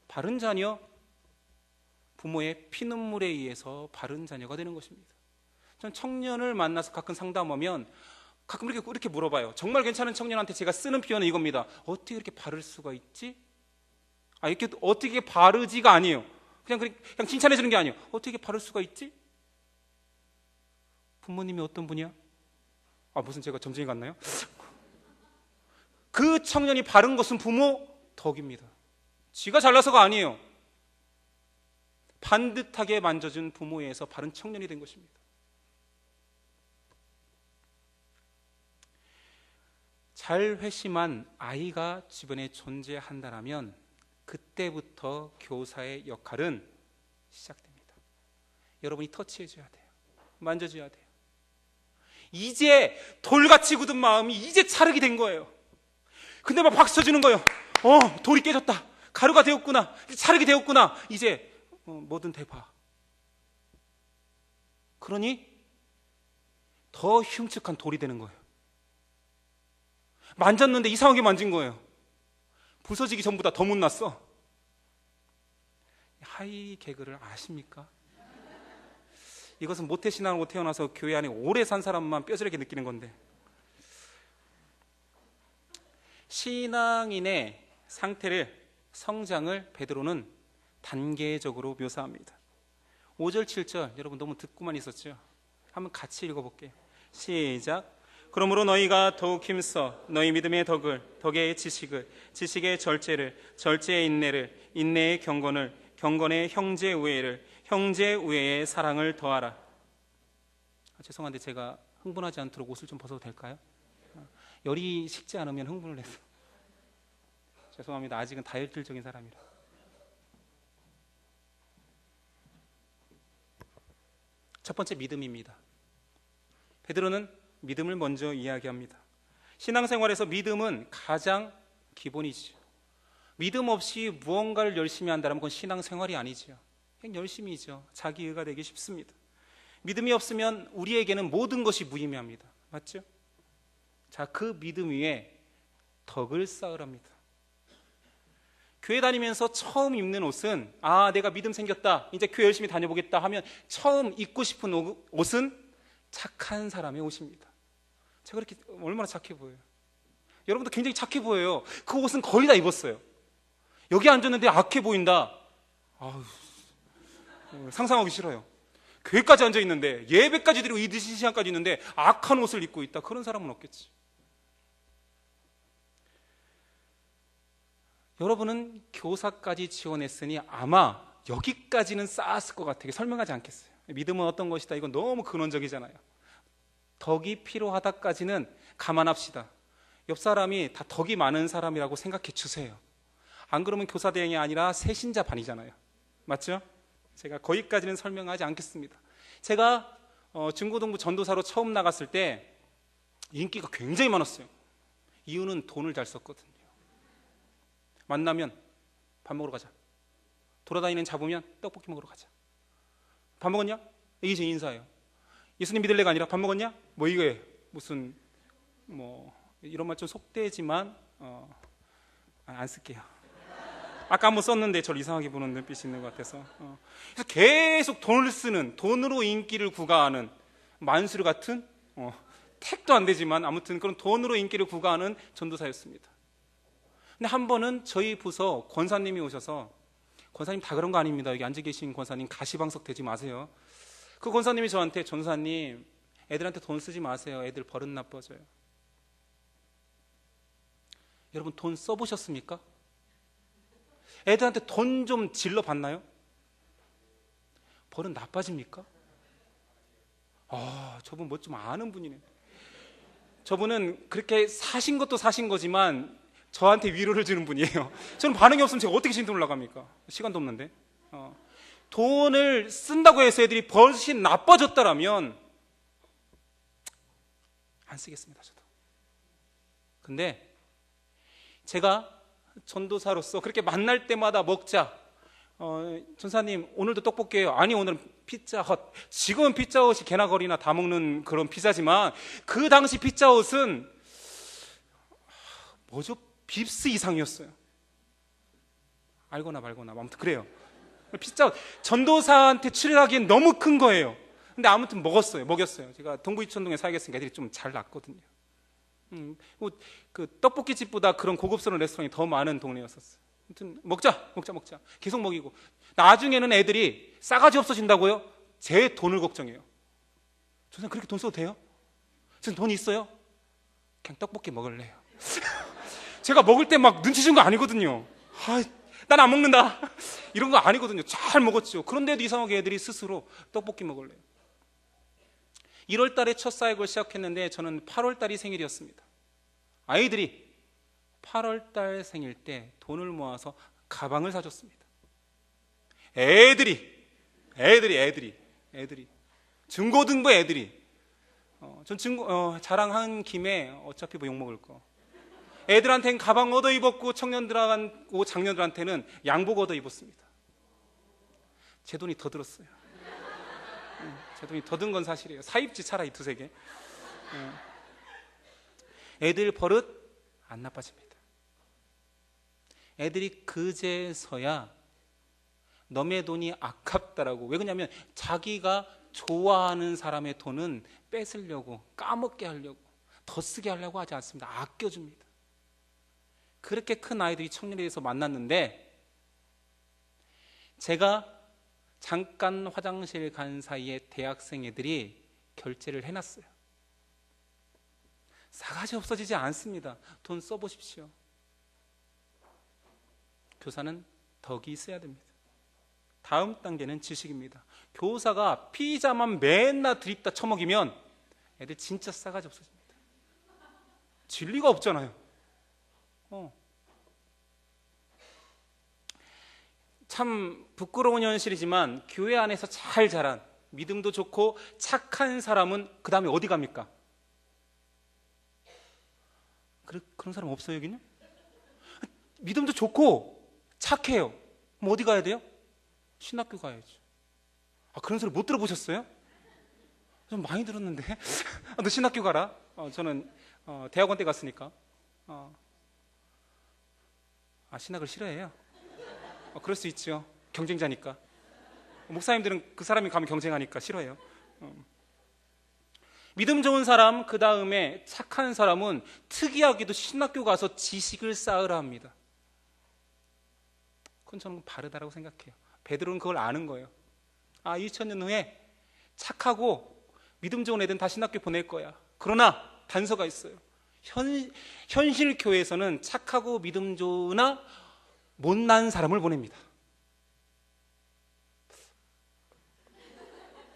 바른 자녀, 부모의 피눈물에 의해서 바른 자녀가 되는 것입니다. 전 청년을 만나서 가끔 상담하면 가끔 이렇게 물어봐요. 정말 괜찮은 청년한테 제가 쓰는 표현은 이겁니다. 어떻게 이렇게 바를 수가 있지? 이렇게 어떻게 바르지가 아니에요. 그냥 칭찬해 주는 게 아니에요. 어떻게 바를 수가 있지? 부모님이 어떤 분이야? 무슨 제가 점쟁이 같나요? 그 청년이 바른 것은 부모 덕입니다. 지가 잘나서가 아니에요. 반듯하게 만져준 부모에서 바른 청년이 된 것입니다. 잘 회심한 아이가 주변에 존재한다면 그때부터 교사의 역할은 시작됩니다. 여러분이 터치해줘야 돼요. 만져줘야 돼요. 이제 돌같이 굳은 마음이 이제 찰흙이 된 거예요. 근데 막 박수 쳐주는 거예요. 돌이 깨졌다. 가루가 되었구나. 찰흙이 되었구나. 이제 뭐든 대봐. 그러니 더 흉측한 돌이 되는 거예요. 만졌는데 이상하게 만진 거예요. 부서지기 전보다 더 못났어. 하이 개그를 아십니까? 이것은 모태신앙으로 태어나서 교회 안에 오래 산 사람만 뼈저리게 느끼는 건데, 신앙인의 상태를, 성장을 베드로는 단계적으로 묘사합니다. 5절 7절 여러분 너무 듣고만 있었죠? 한번 같이 읽어볼게요. 시작. 그러므로 너희가 더욱 힘써 너희 믿음의 덕을, 덕의 지식을, 지식의 절제를, 절제의 인내를, 인내의 경건을, 경건의 형제 우애를, 형제 우애의 사랑을 더하라. 죄송한데 제가 흥분하지 않도록 옷을 좀 벗어도 될까요? 열이 식지 않으면 흥분을 해서 죄송합니다. 아직은 다혈질적인 사람이라. 첫 번째, 믿음입니다. 베드로는 믿음을 먼저 이야기합니다. 신앙생활에서 믿음은 가장 기본이지요. 믿음 없이 무언가를 열심히 한다면 그건 신앙생활이 아니지요. 그냥 열심히죠. 자기의가 되기 쉽습니다. 믿음이 없으면 우리에게는 모든 것이 무의미합니다. 맞죠? 자, 그 믿음 위에 덕을 쌓으랍니다. 교회 다니면서 처음 입는 옷은, 내가 믿음 생겼다, 이제 교회 열심히 다녀보겠다 하면 처음 입고 싶은 옷은 착한 사람의 옷입니다. 제가 그렇게 얼마나 착해 보여요? 여러분도 굉장히 착해 보여요. 그 옷은 거의 다 입었어요. 여기 앉았는데 악해 보인다. 상상하기 싫어요. 교회까지 앉아있는데, 예배까지 드리고 이 늦은 시간까지 있는데 악한 옷을 입고 있다. 그런 사람은 없겠지. 여러분은 교사까지 지원했으니 아마 여기까지는 쌓았을 것 같아요. 설명하지 않겠어요. 믿음은 어떤 것이다, 이건 너무 근원적이잖아요. 덕이 필요하다까지는 감안합시다. 옆 사람이 다 덕이 많은 사람이라고 생각해 주세요. 안 그러면 교사 대행이 아니라 새신자 반이잖아요. 맞죠? 제가 거기까지는 설명하지 않겠습니다. 제가 중고등부 전도사로 처음 나갔을 때 인기가 굉장히 많았어요. 이유는 돈을 잘 썼거든요. 만나면 밥 먹으러 가자. 돌아다니는 잡으면 떡볶이 먹으러 가자. 밥 먹었냐? 이게 제 인사예요. 예수님 믿을래가 아니라 밥 먹었냐? 뭐 이거예요. 무슨 이런 말 좀 속되지만 안 쓸게요. 아까 한번 썼는데 저를 이상하게 보는 눈빛이 있는 것 같아서. 그래서 계속 돈을 쓰는, 돈으로 인기를 구가하는 만수르 같은, 택도 안 되지만 아무튼 그런 돈으로 인기를 구가하는 전도사였습니다. 근데 한 번은 저희 부서 권사님이 오셔서, 권사님 다 그런 거 아닙니다. 여기 앉아 계신 권사님 가시방석 대지 마세요. 그 권사님이 저한테, 전사님 애들한테 돈 쓰지 마세요. 애들 버릇 나빠져요. 여러분 돈 써보셨습니까? 애들한테 돈 좀 질러봤나요? 버릇 나빠집니까? 저분 뭐 좀 아는 분이네. 저분은 그렇게 사신 것도 사신 거지만 저한테 위로를 주는 분이에요. 저는 반응이 없으면 제가 어떻게 신동 올라갑니까? 시간도 없는데. 돈을 쓴다고 해서 애들이 버릇이 나빠졌다라면 안 쓰겠습니다, 저도. 근데 제가 전도사로서 그렇게 만날 때마다 먹자. 전사님 오늘도 떡볶이에요. 아니 오늘은 피자헛. 지금은 피자헛이 개나 거리나 다 먹는 그런 피자지만 그 당시 피자헛은 뭐죠? 빕스 이상이었어요. 알거나 말거나 아무튼 그래요. 피자 전도사한테 출연하기엔 너무 큰 거예요. 근데 아무튼 먹였어요. 제가 동부이천동에 살겠으니까 애들이 좀 잘 났거든요. 그 떡볶이 집보다 그런 고급스러운 레스토랑이 더 많은 동네였었어요. 아무튼 먹자. 계속 먹이고 나중에는 애들이 싸가지 없어진다고요? 제 돈을 걱정해요. 저는 그렇게 돈 써도 돼요? 저는 돈 있어요? 그냥 떡볶이 먹을래요. 제가 먹을 때 막 눈치 준 거 아니거든요. 난 안 먹는다 이런 거 아니거든요. 잘 먹었죠. 그런데도 이상하게 애들이 스스로 떡볶이 먹을래요. 1월 달에 첫 사역을 시작했는데 저는 8월 달이 생일이었습니다. 아이들이 8월 달 생일 때 돈을 모아서 가방을 사줬습니다. 애들이 중고등부 애들이 전 자랑한 김에 어차피 뭐 욕먹을 거 애들한테는 가방 얻어 입었고 청년들하고 장년들한테는 양복 얻어 입었습니다. 제 돈이 더 들었어요. 제 돈이 더 든 건 사실이에요. 사입지 차라리 두세 개. 애들 버릇 안 나빠집니다. 애들이 그제서야 너의 돈이 아깝다라고. 왜 그러냐면 자기가 좋아하는 사람의 돈은 뺏으려고, 까먹게 하려고, 더 쓰게 하려고 하지 않습니다. 아껴줍니다. 그렇게 큰 아이들이 청년회에서 만났는데, 제가 잠깐 화장실 간 사이에 대학생 애들이 결제를 해놨어요. 싸가지 없어지지 않습니다. 돈 써보십시오. 교사는 덕이 있어야 됩니다. 다음 단계는 지식입니다. 교사가 피자만 맨날 드립다 처먹이면 애들 진짜 싸가지 없어집니다. 진리가 없잖아요. 참 부끄러운 현실이지만 교회 안에서 잘 자란, 믿음도 좋고 착한 사람은 그 다음에 어디 갑니까? 그런 사람 없어요 여기는? 믿음도 좋고 착해요. 그럼 어디 가야 돼요? 신학교 가야죠. 그런 소리 못 들어보셨어요? 좀 많이 들었는데. 너 신학교 가라. 저는 대학원 때 갔으니까. 신학을 싫어해요. 그럴 수 있죠. 경쟁자니까. 목사님들은 그 사람이 가면 경쟁하니까 싫어해요. 믿음 좋은 사람, 그 다음에 착한 사람은 특이하게도 신학교 가서 지식을 쌓으라 합니다. 그건 저는 바르다라고 생각해요. 베드로는 그걸 아는 거예요. 2000년 후에 착하고 믿음 좋은 애들은 다 신학교 보낼 거야. 그러나 단서가 있어요. 현실 교회에서는 착하고 믿음 좋으나 못난 사람을 보냅니다.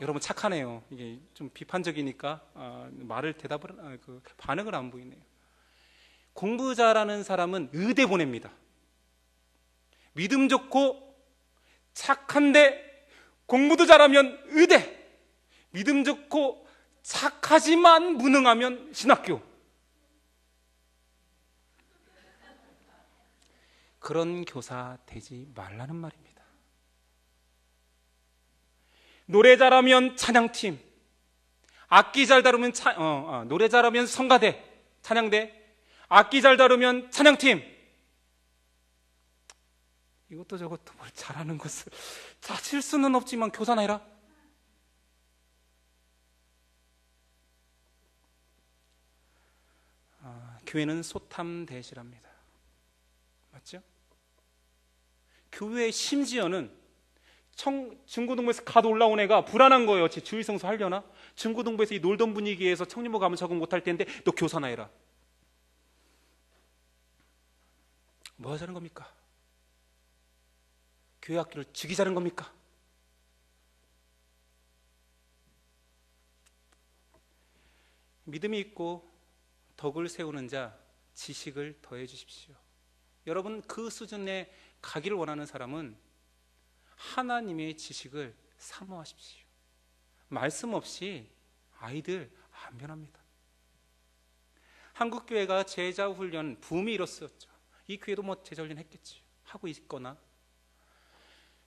여러분 착하네요. 이게 좀 비판적이니까 반응을 안 보이네요. 공부 잘하는 사람은 의대 보냅니다. 믿음 좋고 착한데 공부도 잘하면 의대, 믿음 좋고 착하지만 무능하면 신학교. 그런 교사 되지 말라는 말입니다. 노래 잘하면 찬양팀, 악기 잘 다루면 노래 잘하면 성가대, 찬양대, 악기 잘 다루면 찬양팀. 이것도 저것도 뭘 잘하는 것을 자칠 수는 없지만 교사나 해라. 교회는 소탐대실합니다. 맞죠? 교회 심지어는 중고등부에서 갓 올라온 애가 불안한 거예요. 제 주일성수 하려나? 중고등부에서 이 놀던 분위기에서 청년부 가면 적응 못할 텐데 너 교사나 해라. 뭐 하자는 겁니까? 교회 학교를 죽이자는 겁니까? 믿음이 있고 덕을 세우는 자 지식을 더해 주십시오. 여러분 그 수준에 가기를 원하는 사람은 하나님의 지식을 사모하십시오. 말씀 없이 아이들 안 변합니다. 한국교회가 제자훈련 붐이 일었었죠. 이 교회도 제자훈련 했겠지. 하고 있거나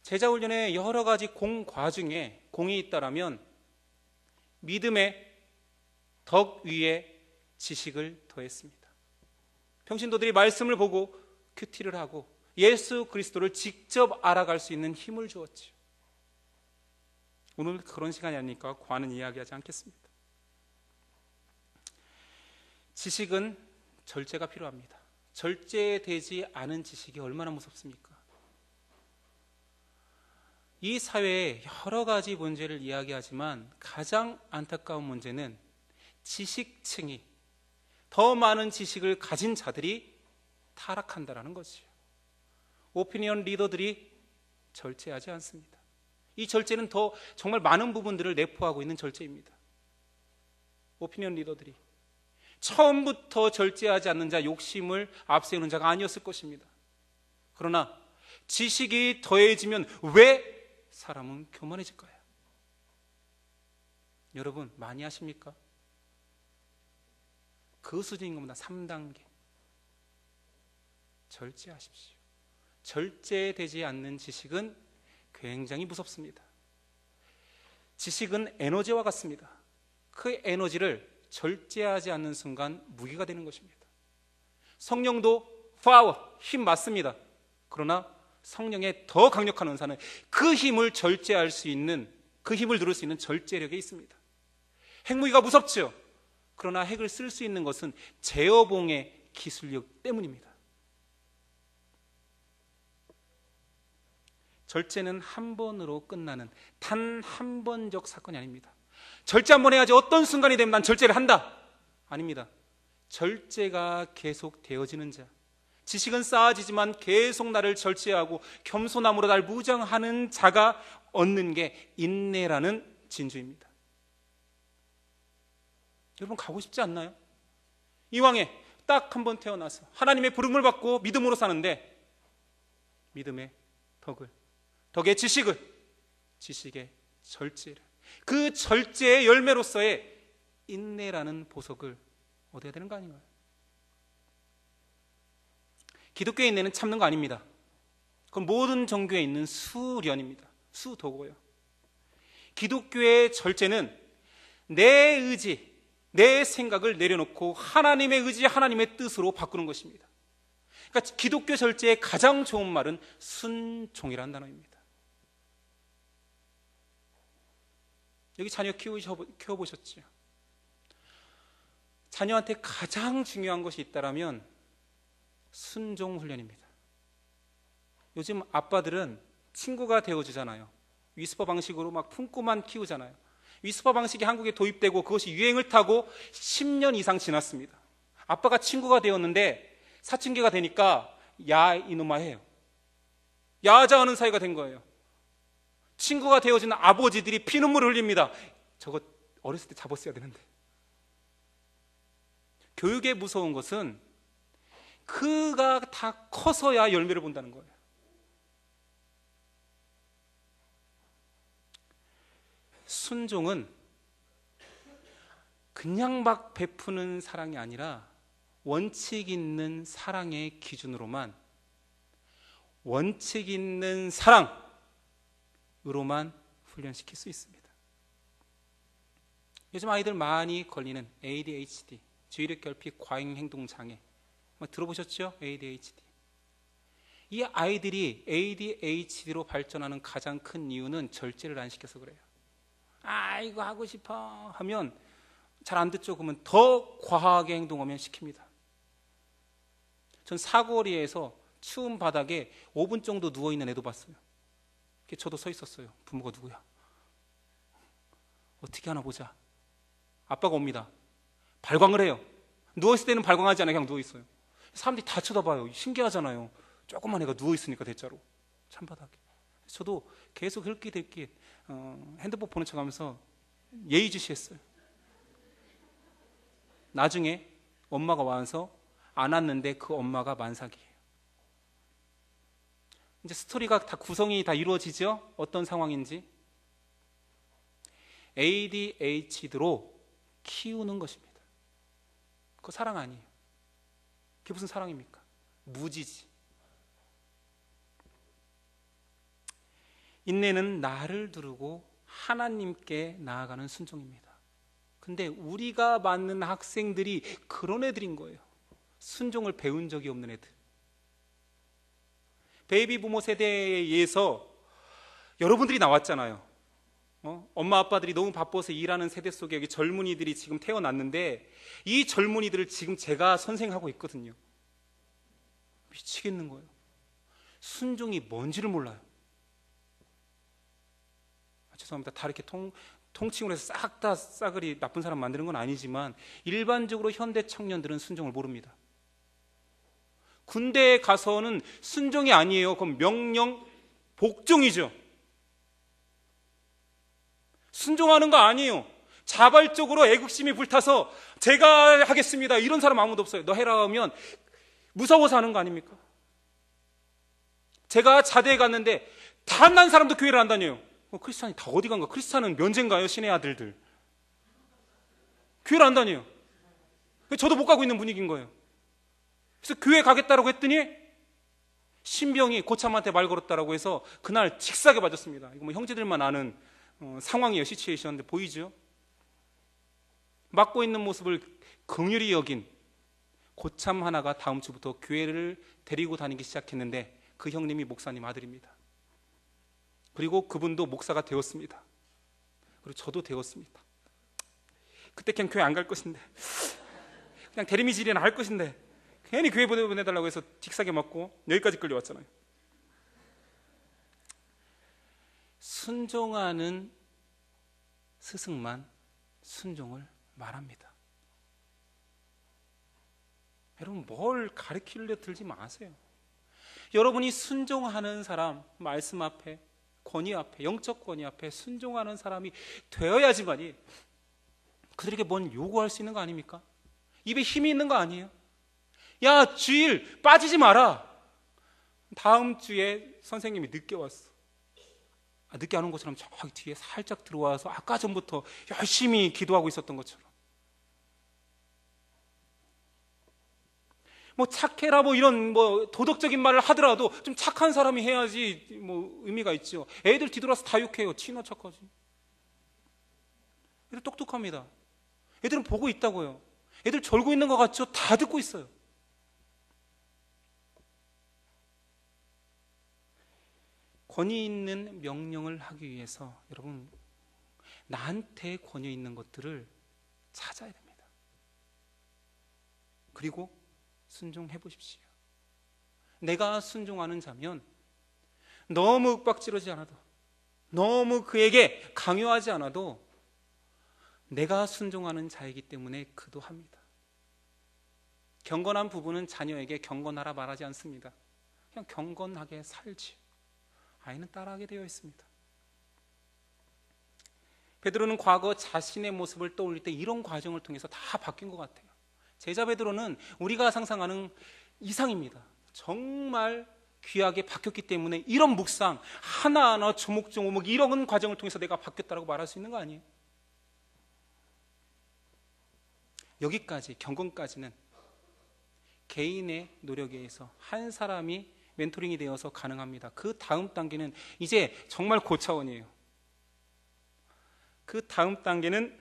제자훈련에 여러 가지 공과 중에 공이 있다라면 믿음의 덕 위에 지식을 더했습니다. 평신도들이 말씀을 보고 큐티를 하고 예수 그리스도를 직접 알아갈 수 있는 힘을 주었지요. 오늘 그런 시간이 아니니까 과는 이야기하지 않겠습니다. 지식은 절제가 필요합니다. 절제되지 않은 지식이 얼마나 무섭습니까? 이 사회에 여러 가지 문제를 이야기하지만 가장 안타까운 문제는 지식층이, 더 많은 지식을 가진 자들이 타락한다는 것이에요. 오피니언 리더들이 절제하지 않습니다. 이 절제는 더 정말 많은 부분들을 내포하고 있는 절제입니다. 오피니언 리더들이 처음부터 절제하지 않는 자, 욕심을 앞세우는 자가 아니었을 것입니다. 그러나 지식이 더해지면 왜 사람은 교만해질까요? 여러분 많이 하십니까? 그 수준인 겁니다. 3단계 절제하십시오. 절제되지 않는 지식은 굉장히 무섭습니다. 지식은 에너지와 같습니다. 그 에너지를 절제하지 않는 순간 무기가 되는 것입니다. 성령도 파워, 힘 맞습니다. 그러나 성령의 더 강력한 은사는 그 힘을 절제할 수 있는, 그 힘을 누를 수 있는 절제력에 있습니다. 핵무기가 무섭죠. 그러나 핵을 쓸 수 있는 것은 제어봉의 기술력 때문입니다. 절제는 한 번으로 끝나는 단 한 번적 사건이 아닙니다. 절제 한 번 해야지 어떤 순간이 되면 난 절제를 한다. 아닙니다. 절제가 계속 되어지는 자, 지식은 쌓아지지만 계속 나를 절제하고 겸손함으로 날 무장하는 자가 얻는 게 인내라는 진주입니다. 여러분 가고 싶지 않나요? 이왕에 딱 한 번 태어나서 하나님의 부름을 받고 믿음으로 사는데 믿음의 덕의 지식을, 지식의 절제를, 그 절제의 열매로서의 인내라는 보석을 얻어야 되는 거 아닌가요? 기독교의 인내는 참는 거 아닙니다. 그건 모든 종교에 있는 수련입니다. 수도고요. 기독교의 절제는 내 의지, 내 생각을 내려놓고 하나님의 의지, 하나님의 뜻으로 바꾸는 것입니다. 그러니까 기독교 절제의 가장 좋은 말은 순종이라는 단어입니다. 여기 자녀 키워보셨죠? 자녀한테 가장 중요한 것이 있다면 순종 훈련입니다. 요즘 아빠들은 친구가 되어주잖아요. 위스퍼 방식으로 막 품고만 키우잖아요. 위스퍼 방식이 한국에 도입되고 그것이 유행을 타고 10년 이상 지났습니다. 아빠가 친구가 되었는데 사춘기가 되니까 야 이놈아 해요. 야자하는 사이가 된 거예요. 친구가 되어진 아버지들이 피눈물을 흘립니다. 저거 어렸을 때 잡았어야 되는데. 교육에 무서운 것은 그가 다 커서야 열매를 본다는 거예요. 순종은 그냥 막 베푸는 사랑이 아니라 원칙 있는 사랑의 기준으로만, 원칙 있는 사랑으로만 훈련시킬 수 있습니다. 요즘 아이들 많이 걸리는 ADHD, 주의력 결핍 과잉 행동 장애, 들어보셨죠? ADHD. 이 아이들이 ADHD로 발전하는 가장 큰 이유는 절제를 안 시켜서 그래요. 이거 하고 싶어 하면 잘 안 듣죠. 그러면 더 과하게 행동하면 시킵니다. 전 사거리에서 추운 바닥에 5분 정도 누워있는 애도 봤어요. 저도 서 있었어요. 부모가 누구야? 어떻게 하나 보자. 아빠가 옵니다. 발광을 해요. 누워있을 때는 발광하지 않아요. 그냥 누워있어요. 사람들이 다 쳐다봐요. 신기하잖아요. 조그만 애가 누워있으니까 대자로 찬바닥에. 저도 계속 흘끼들끼 핸드폰 보는 척하면서 예의주시했어요. 나중에 엄마가 와서 안았는데 그 엄마가 만삭이에요. 이제 스토리가 다 구성이 다 이루어지죠? 어떤 상황인지. ADHD로 키우는 것입니다. 그거 사랑 아니에요. 그게 무슨 사랑입니까? 무지지. 인내는 나를 두르고 하나님께 나아가는 순종입니다. 근데 우리가 맞는 학생들이 그런 애들인 거예요. 순종을 배운 적이 없는 애들. 베이비 부모 세대에 의해서 여러분들이 나왔잖아요. 엄마 아빠들이 너무 바빠서 일하는 세대 속에 여기 젊은이들이 지금 태어났는데 이 젊은이들을 지금 제가 선생하고 있거든요. 미치겠는 거예요. 순종이 뭔지를 몰라요. 죄송합니다. 다 이렇게 통칭을 해서 싹 다 싸그리 나쁜 사람 만드는 건 아니지만 일반적으로 현대 청년들은 순종을 모릅니다. 군대에 가서는 순종이 아니에요. 그럼 명령 복종이죠. 순종하는 거 아니에요. 자발적으로 애국심이 불타서 제가 하겠습니다. 이런 사람 아무도 없어요. 너 해라 하면 무서워서 하는 거 아닙니까? 제가 자대에 갔는데 다 한 사람도 교회를 안 다녀요. 크리스찬이 다 어디 간가? 크리스찬은 면제인가요? 신의 아들들. 교회를 안 다녀요. 저도 못 가고 있는 분위기인 거예요. 그래서 교회 가겠다라고 했더니 신병이 고참한테 말 걸었다라고 해서 그날 직사게 맞았습니다. 이거 뭐 형제들만 아는 상황이에요. 시츄에이션인데 보이죠? 맞고 있는 모습을 긍휼히 여긴 고참 하나가 다음 주부터 교회를 데리고 다니기 시작했는데 그 형님이 목사님 아들입니다. 그리고 그분도 목사가 되었습니다. 그리고 저도 되었습니다. 그때 그냥 교회 안 갈 것인데, 그냥 대리미질이나 할 것인데 괜히 교회 보내달라고 해서 직사게 맞고 여기까지 끌려왔잖아요. 순종하는 스승만 순종을 말합니다. 여러분, 뭘 가르치려 들지 마세요. 여러분이 순종하는 사람, 말씀 앞에, 권위 앞에, 영적 권위 앞에 순종하는 사람이 되어야지만이 그들에게 뭔 요구할 수 있는 거 아닙니까? 입에 힘이 있는 거 아니에요? 야, 주일 빠지지 마라. 다음 주에 선생님이 늦게 왔어. 늦게 안 온 것처럼 저기 뒤에 살짝 들어와서 아까 전부터 열심히 기도하고 있었던 것처럼, 뭐 착해라 뭐 이런 뭐 도덕적인 말을 하더라도 좀 착한 사람이 해야지 뭐 의미가 있죠. 애들 뒤돌아서 다 욕해요. 치나 착하지. 애들 똑똑합니다. 애들은 보고 있다고요. 애들 졸고 있는 것 같죠? 다 듣고 있어요. 권위 있는 명령을 하기 위해서 여러분, 나한테 권위 있는 것들을 찾아야 됩니다. 그리고 순종해 보십시오. 내가 순종하는 자면 너무 윽박지르지 않아도, 너무 그에게 강요하지 않아도 내가 순종하는 자이기 때문에 그도 합니다. 경건한 부부는 자녀에게 경건하라 말하지 않습니다. 그냥 경건하게 살지. 아이는 따라하게 되어 있습니다. 베드로는 과거 자신의 모습을 떠올릴 때 이런 과정을 통해서 다 바뀐 것 같아요. 제자 베드로는 우리가 상상하는 이상입니다. 정말 귀하게 바뀌었기 때문에 이런 묵상 하나하나 조목조목 이런 과정을 통해서 내가 바뀌었다고 말할 수 있는 거 아니에요? 여기까지, 경건까지는 개인의 노력에 의해서 한 사람이 멘토링이 되어서 가능합니다. 그 다음 단계는 이제 정말 고차원이에요. 그 다음 단계는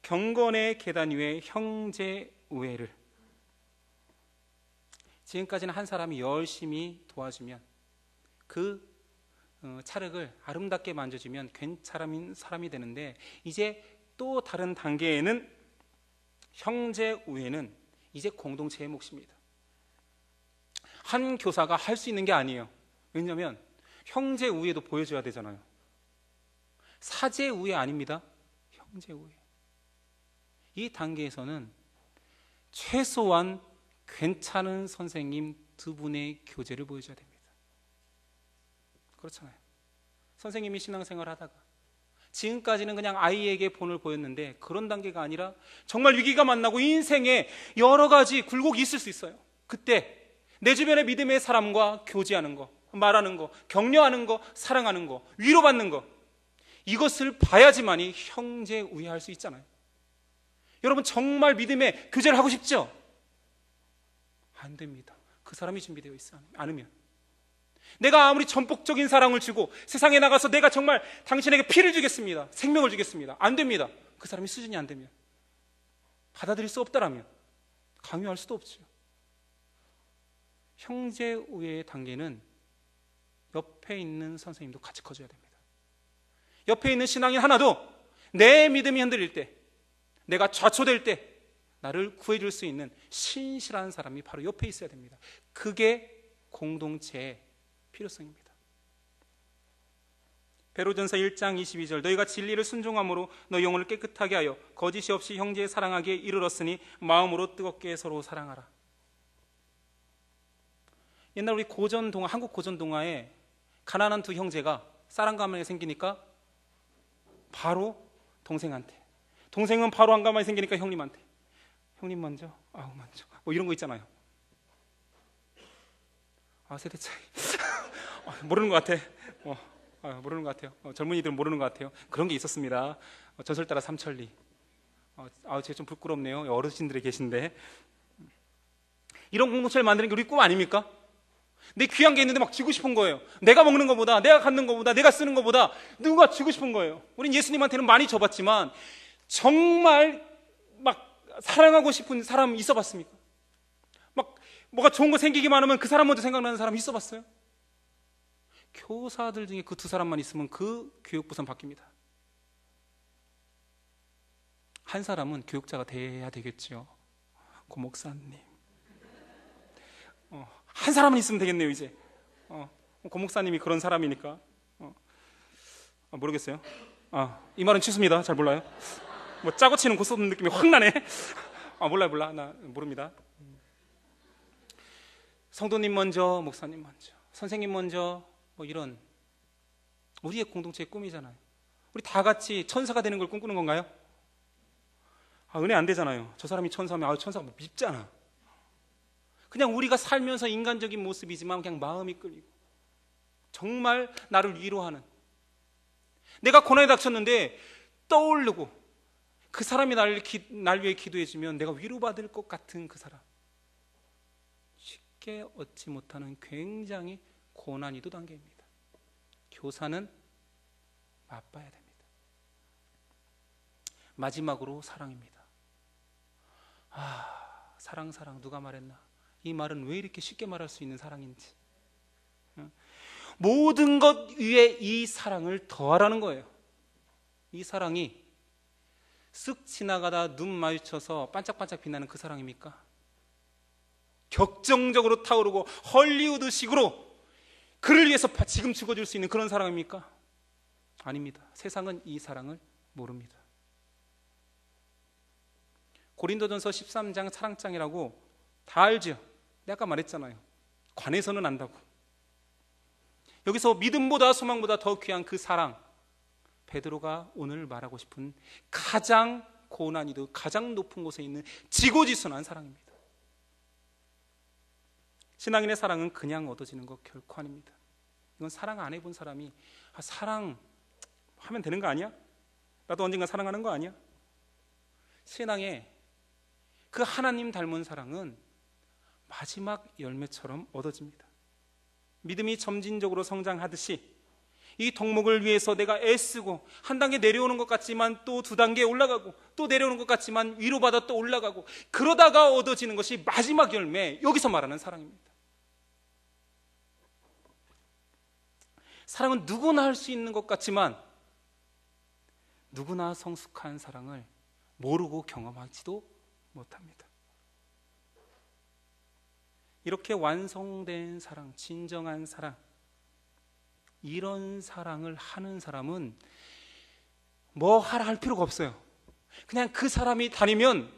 경건의 계단 위에 형제 우애를. 지금까지는 한 사람이 열심히 도와주면, 그 찰흙을 아름답게 만져주면 괜찮은 사람이 되는데, 이제 또 다른 단계에는 형제 우애는 이제 공동체의 몫입니다. 한 교사가 할 수 있는 게 아니에요. 왜냐하면 형제 우애도 보여줘야 되잖아요. 사제 우애 아닙니다. 형제 우애. 이 단계에서는 최소한 괜찮은 선생님 두 분의 교제를 보여줘야 됩니다. 그렇잖아요. 선생님이 신앙생활 하다가 지금까지는 그냥 아이에게 본을 보였는데, 그런 단계가 아니라 정말 위기가 만나고 인생에 여러 가지 굴곡이 있을 수 있어요. 그때 내 주변의 믿음의 사람과 교제하는 거, 말하는 거, 격려하는 거, 사랑하는 거, 위로받는 거, 이것을 봐야지만이 형제 우애할 수 있잖아요. 여러분, 정말 믿음의 교제를 하고 싶죠? 안 됩니다. 그 사람이 준비되어 있지 않으면. 내가 아무리 전폭적인 사랑을 주고 세상에 나가서 내가 정말 당신에게 피를 주겠습니다, 생명을 주겠습니다, 안 됩니다. 그 사람이 수준이 안 되면, 받아들일 수 없다라면 강요할 수도 없죠. 형제 우애의 단계는 옆에 있는 선생님도 같이 커줘야 됩니다. 옆에 있는 신앙인 하나도 내 믿음이 흔들릴 때, 내가 좌초될 때 나를 구해줄 수 있는 신실한 사람이 바로 옆에 있어야 됩니다. 그게 공동체의 필요성입니다. 베드로전서 1장 22절, 너희가 진리를 순종함으로 너희 영혼을 깨끗하게 하여 거짓이 없이 형제의 사랑하기에 이르렀으니 마음으로 뜨겁게 서로 사랑하라. 옛날 우리 고전동화, 한국 고전동화에 가난한 두 형제가 쌀 한 가마니 생기니까 바로 동생한테, 동생은 바로 한 가마니 생기니까 형님한테, 형님 먼저, 아우 먼저, 뭐 이런 거 있잖아요. 세대 차이 모르는 것 같아. 모르는 것 같아요. 젊은이들은 모르는 것 같아요. 그런 게 있었습니다. 전설 따라 삼천리. 제가 좀 부끄럽네요. 어르신들이 계신데. 이런 공동체를 만드는 게 우리 꿈 아닙니까? 내 귀한 게 있는데 막 주고 싶은 거예요. 내가 먹는 것보다, 내가 갖는 것보다, 내가 쓰는 것보다 누가 주고 싶은 거예요. 우린 예수님한테는 많이 줘봤지만 정말 막 사랑하고 싶은 사람 있어 봤습니까? 막 뭐가 좋은 거 생기기만 하면 그 사람 먼저 생각나는 사람 있어 봤어요? 교사들 중에 그 두 사람만 있으면 그 교육부선 바뀝니다. 한 사람은 교육자가 돼야 되겠죠. 고 목사님. 한 사람은 있으면 되겠네요. 이제 고 목사님이 그런 사람이니까 모르겠어요. 이 말은 취소입니다. 잘 몰라요. 뭐 짜고 치는 고소한 느낌이 확 나네. 몰라 나 모릅니다. 성도님 먼저, 목사님 먼저, 선생님 먼저, 뭐 이런 우리의 공동체의 꿈이잖아요. 우리 다 같이 천사가 되는 걸 꿈꾸는 건가요? 은혜 안 되잖아요. 저 사람이 천사면 천사가 뭐 밉잖아. 그냥 우리가 살면서 인간적인 모습이지만 그냥 마음이 끌리고 정말 나를 위로하는, 내가 고난에 닥쳤는데 떠오르고 그 사람이 날 위해 기도해주면 내가 위로받을 것 같은 그 사람, 쉽게 얻지 못하는 굉장히 고난이도 단계입니다. 교사는 맛봐야 됩니다. 마지막으로 사랑입니다. 사랑 누가 말했나? 이 말은 왜 이렇게 쉽게 말할 수 있는 사랑인지. 모든 것 위에 이 사랑을 더하라는 거예요. 이 사랑이 쓱 지나가다 눈 마주쳐서 반짝반짝 빛나는 그 사랑입니까? 격정적으로 타오르고 헐리우드식으로 그를 위해서 지금 죽어줄 수 있는 그런 사랑입니까? 아닙니다. 세상은 이 사랑을 모릅니다. 고린도전서 13장 사랑장이라고 다 알죠? 내가 아까 말했잖아요. 관에서는 안다고. 여기서 믿음보다 소망보다 더 귀한 그 사랑, 베드로가 오늘 말하고 싶은 가장 고난이도 가장 높은 곳에 있는 지고지순한 사랑입니다. 신앙인의 사랑은 그냥 얻어지는 것 결코 아닙니다. 이건 사랑 안 해본 사람이 사랑 하면 되는 거 아니야? 나도 언젠가 사랑하는 거 아니야? 신앙의 그 하나님 닮은 사랑은 마지막 열매처럼 얻어집니다. 믿음이 점진적으로 성장하듯이 이 덕목을 위해서 내가 애쓰고 한 단계 내려오는 것 같지만 또 두 단계 올라가고 또 내려오는 것 같지만 위로받아 또 올라가고 그러다가 얻어지는 것이 마지막 열매, 여기서 말하는 사랑입니다. 사랑은 누구나 할 수 있는 것 같지만 누구나 성숙한 사랑을 모르고 경험하지도 못합니다. 이렇게 완성된 사랑, 진정한 사랑, 이런 사랑을 하는 사람은 뭐 하라 할 필요가 없어요. 그냥 그 사람이 다니면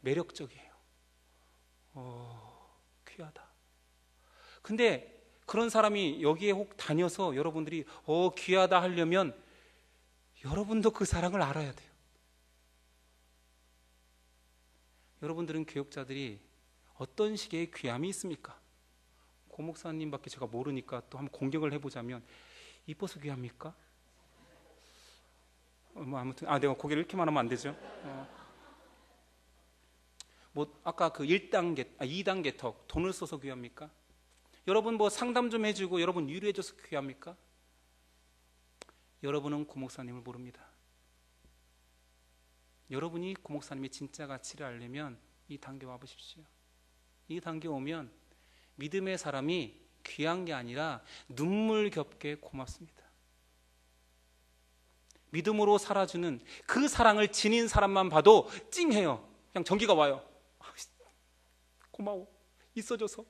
매력적이에요. 귀하다. 근데 그런 사람이 여기에 혹 다녀서 여러분들이 귀하다 하려면 여러분도 그 사랑을 알아야 돼요. 여러분들은 교육자들이 어떤 식의 귀함이 있습니까? 고 목사님밖에 제가 모르니까 또 한번 공격을 해보자면 이뻐서 귀합니까? 뭐 아무튼 내가 고개를 이렇게만 하면 안 되죠. 뭐 아까 그 2단계 턱 돈을 써서 귀합니까? 여러분 뭐 상담 좀 해주고 여러분 위로해줘서 귀합니까? 여러분은 고 목사님을 모릅니다. 여러분이 고 목사님의 진짜 가치를 알려면 이 단계 와보십시오. 이 단계 오면 믿음의 사람이 귀한 게 아니라 눈물겹게 고맙습니다. 믿음으로 살아주는 그 사랑을 지닌 사람만 봐도 찡해요. 그냥 전기가 와요. 고마워 있어줘서,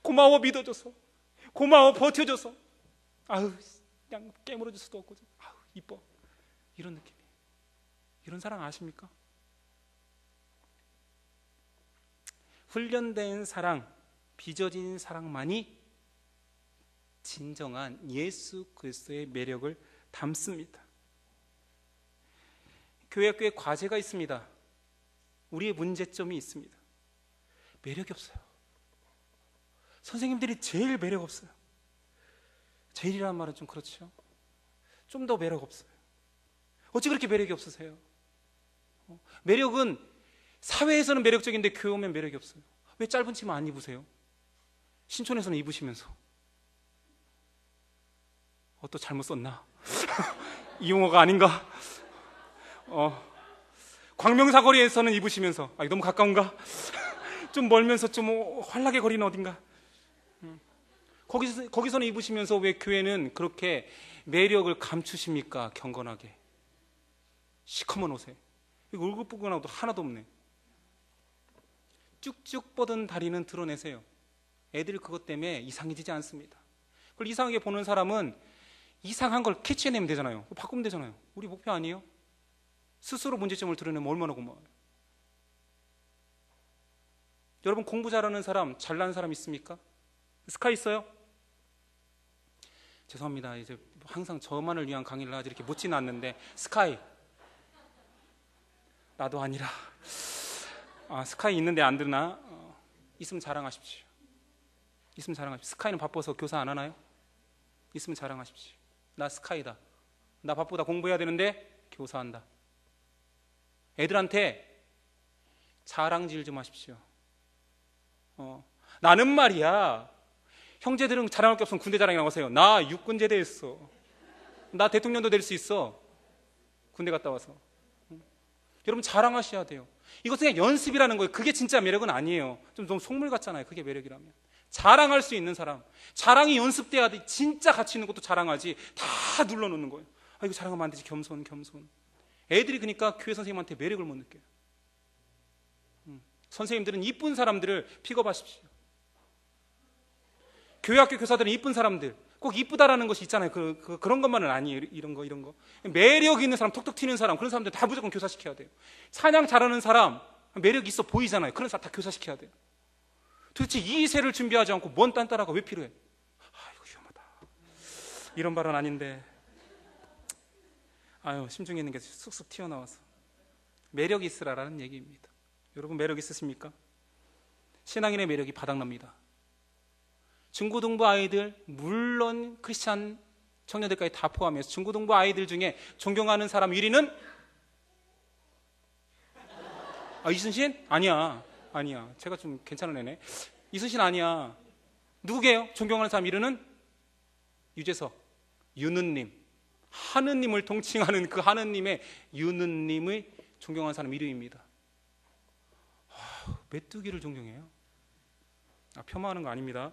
고마워 믿어줘서, 고마워 버텨줘서, 그냥 깨물어줄 수도 없고, 이뻐, 이런 느낌이에요. 이런 사랑 아십니까? 훈련된 사랑, 빚어진 사랑만이 진정한 예수 그리스도의 매력을 담습니다. 교회 학교에 과제가 있습니다. 우리의 문제점이 있습니다. 매력이 없어요. 선생님들이 제일 매력 없어요. 제일이라는 말은 좀 그렇죠. 좀 더 매력 없어요. 어찌 그렇게 매력이 없으세요? 매력은 사회에서는 매력적인데 교회 오면 매력이 없어요. 왜 짧은 치마 안 입으세요? 신촌에서는 입으시면서. 또 잘못 썼나? 이 용어가 아닌가? 광명사거리에서는 입으시면서 너무 가까운가? 좀 멀면서 좀 환하게 거리는 어딘가? 거기서는 입으시면서 왜 교회는 그렇게 매력을 감추십니까? 경건하게 시커먼 옷에 이거 울긋불긋하고도 하나도 없네. 쭉쭉 뻗은 다리는 드러내세요. 애들이 그것 때문에 이상해지지 않습니다. 그걸 이상하게 보는 사람은 이상한 걸 캐치해내면 되잖아요. 바꾸면 되잖아요. 우리 목표 아니에요? 스스로 문제점을 드러내면 얼마나 고마워요. 여러분, 공부 잘하는 사람, 잘난 사람 있습니까? 스카이 있어요? 죄송합니다. 이제 항상 저만을 위한 강의를 하지 이렇게 묻지는 않는데, 스카이 나도 아니라 스카이 있는데 안 듣나? 있으면 자랑하십시오. 있으면 자랑하십시오. 스카이는 바빠서 교사 안 하나요? 있으면 자랑하십시오. 나 스카이다. 나 바쁘다. 공부해야 되는데 교사한다. 애들한테 자랑질 좀 하십시오. 나는 말이야, 형제들은 자랑할 게 없으면 군대 자랑이라고 하세요. 나 육군제대 했어. 나 대통령도 될 수 있어. 군대 갔다 와서. 여러분, 자랑하셔야 돼요. 이것은 그냥 연습이라는 거예요. 그게 진짜 매력은 아니에요. 좀 너무 속물 같잖아요. 그게 매력이라면. 자랑할 수 있는 사람, 자랑이 연습돼야 돼. 진짜 가치 있는 것도 자랑하지. 다 눌러놓는 거예요. 이거 자랑하면 안 되지. 겸손. 애들이 그러니까 교회 선생님한테 매력을 못 느껴요. 선생님들은 이쁜 사람들을 픽업하십시오. 교회학교 교사들은 이쁜 사람들, 꼭 이쁘다라는 것이 있잖아요. 그런 것만은 아니에요. 이런 거. 매력 있는 사람, 톡톡 튀는 사람, 그런 사람들 다 무조건 교사시켜야 돼요. 찬양 잘하는 사람, 매력 있어 보이잖아요. 그런 사람 다 교사시켜야 돼요. 도대체 이 세를 준비하지 않고 뭔 딴따라가 왜 필요해? 이거 위험하다. 이런 발언 아닌데. 심중에 있는 게 쑥쑥 튀어나와서. 매력 있으라라는 얘기입니다. 여러분, 매력 있으십니까? 신앙인의 매력이 바닥납니다. 중고등부 아이들, 물론 크리스찬 청년들까지 다 포함해서 중고등부 아이들 중에 존경하는 사람 1위는 이순신? 아니야. 제가 좀 괜찮은 애네. 이순신 아니야. 누구게요? 존경하는 사람 1위는 유재석, 유느님. 하느님을 동칭하는 그 하느님의 유느님의 존경하는 사람 1위입니다. 메뚜기를 존경해요? 폄하하는 거 아닙니다.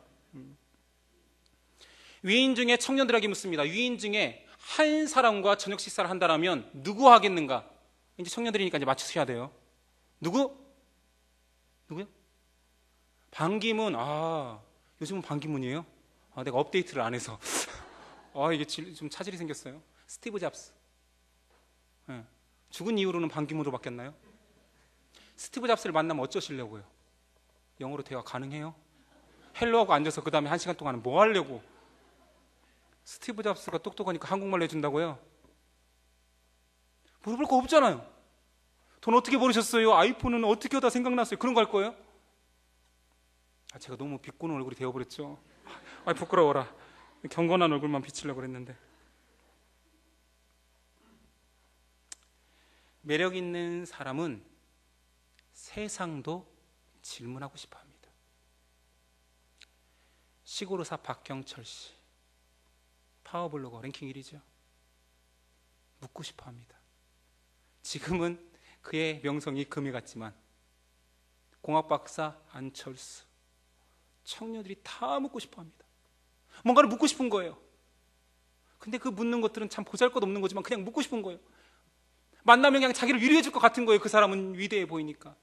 위인 중에 청년들에게 묻습니다. 위인 중에 한 사람과 저녁 식사를 한다면 누구 하겠는가? 이제 청년들이니까 이제 맞추셔야 돼요. 누구요? 반기문. 요즘은 반기문이에요? 내가 업데이트를 안 해서. 이게 좀 차질이 생겼어요. 스티브 잡스. 죽은 이후로는 반기문으로 바뀌었나요? 스티브 잡스를 만나면 어쩌시려고요? 영어로 대화 가능해요? 헬로하고 앉아서 그 다음에 1시간 동안 뭐 하려고? 스티브 잡스가 똑똑하니까 한국말로 해준다고요? 물어볼 거 없잖아요. 돈 어떻게 버으셨어요? 아이폰은 어떻게 하다 생각났어요? 그런 거 할 거예요? 제가 너무 비꼬는 얼굴이 되어버렸죠. 부끄러워라. 경건한 얼굴만 비치려고 그랬는데. 매력 있는 사람은 세상도 질문하고 싶어 합니다. 시골의사 박경철 씨, 파워블로거 랭킹 1위죠. 묻고 싶어 합니다. 지금은 그의 명성이 금이 갔지만 공학박사 안철수, 청년들이 다 묻고 싶어 합니다. 뭔가를 묻고 싶은 거예요. 근데 그 묻는 것들은 참 보잘것없는 거지만 그냥 묻고 싶은 거예요. 만나면 그냥 자기를 위로해 줄 것 같은 거예요. 그 사람은 위대해 보이니까.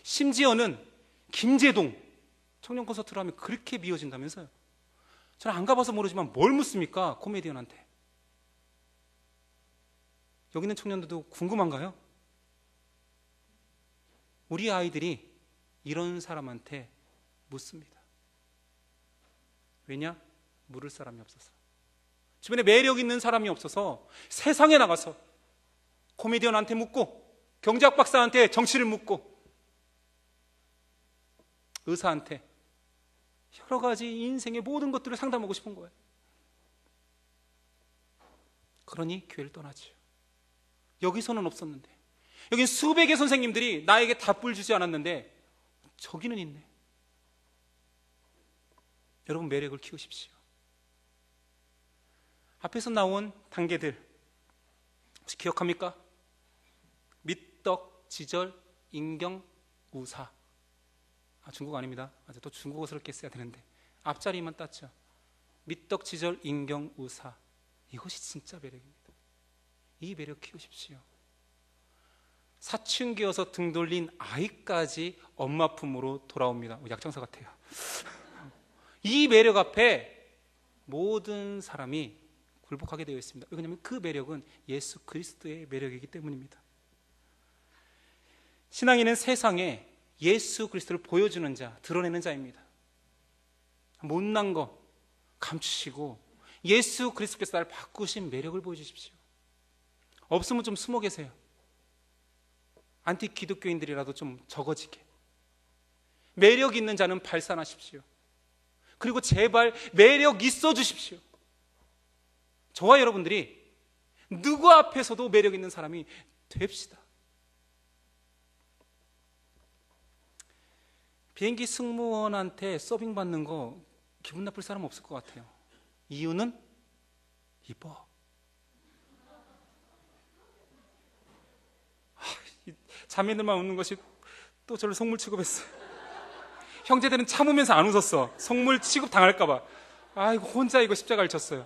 심지어는 김재동 청년 콘서트를 하면 그렇게 미워진다면서요. 저는 안 가봐서 모르지만 뭘 묻습니까? 코미디언한테. 여기 있는 청년들도 궁금한가요? 우리 아이들이 이런 사람한테 묻습니다. 왜냐? 물을 사람이 없어서. 주변에 매력 있는 사람이 없어서 세상에 나가서 코미디언한테 묻고, 경제학 박사한테 정치를 묻고, 의사한테 여러 가지 인생의 모든 것들을 상담하고 싶은 거예요. 그러니 교회를 떠나죠. 여기서는 없었는데, 여긴 수백의 선생님들이 나에게 답을 주지 않았는데 저기는 있네. 여러분, 매력을 키우십시오. 앞에서 나온 단계들 혹시 기억합니까? 밑덕, 지절, 인경, 우사. 중국어 아닙니다. 또 중국어스럽게 써야 되는데 앞자리만 땄죠. 밑덕, 지절, 인경, 우사. 이것이 진짜 매력입니다. 이 매력 키우십시오. 사춘기여서 등 돌린 아이까지 엄마 품으로 돌아옵니다. 약정사 같아요. 이 매력 앞에 모든 사람이 굴복하게 되어 있습니다. 왜냐하면 그 매력은 예수 그리스도의 매력이기 때문입니다. 신앙인은 세상에 예수 그리스도를 보여주는 자, 드러내는 자입니다. 못난 거 감추시고 예수 그리스도께서 나를 바꾸신 매력을 보여주십시오. 없으면 좀 숨어 계세요. 안티 기독교인들이라도 좀 적어지게. 매력 있는 자는 발산하십시오. 그리고 제발 매력 있어 주십시오. 저와 여러분들이 누구 앞에서도 매력 있는 사람이 됩시다. 비행기 승무원한테 서빙 받는 거 기분 나쁠 사람 없을 것 같아요. 이유는 이뻐. 자매들만 웃는 것이 또 저를 속물 취급했어요. 형제들은 참으면서 안 웃었어. 속물 취급 당할까봐. 아이고 혼자 이거 십자가를 쳤어요.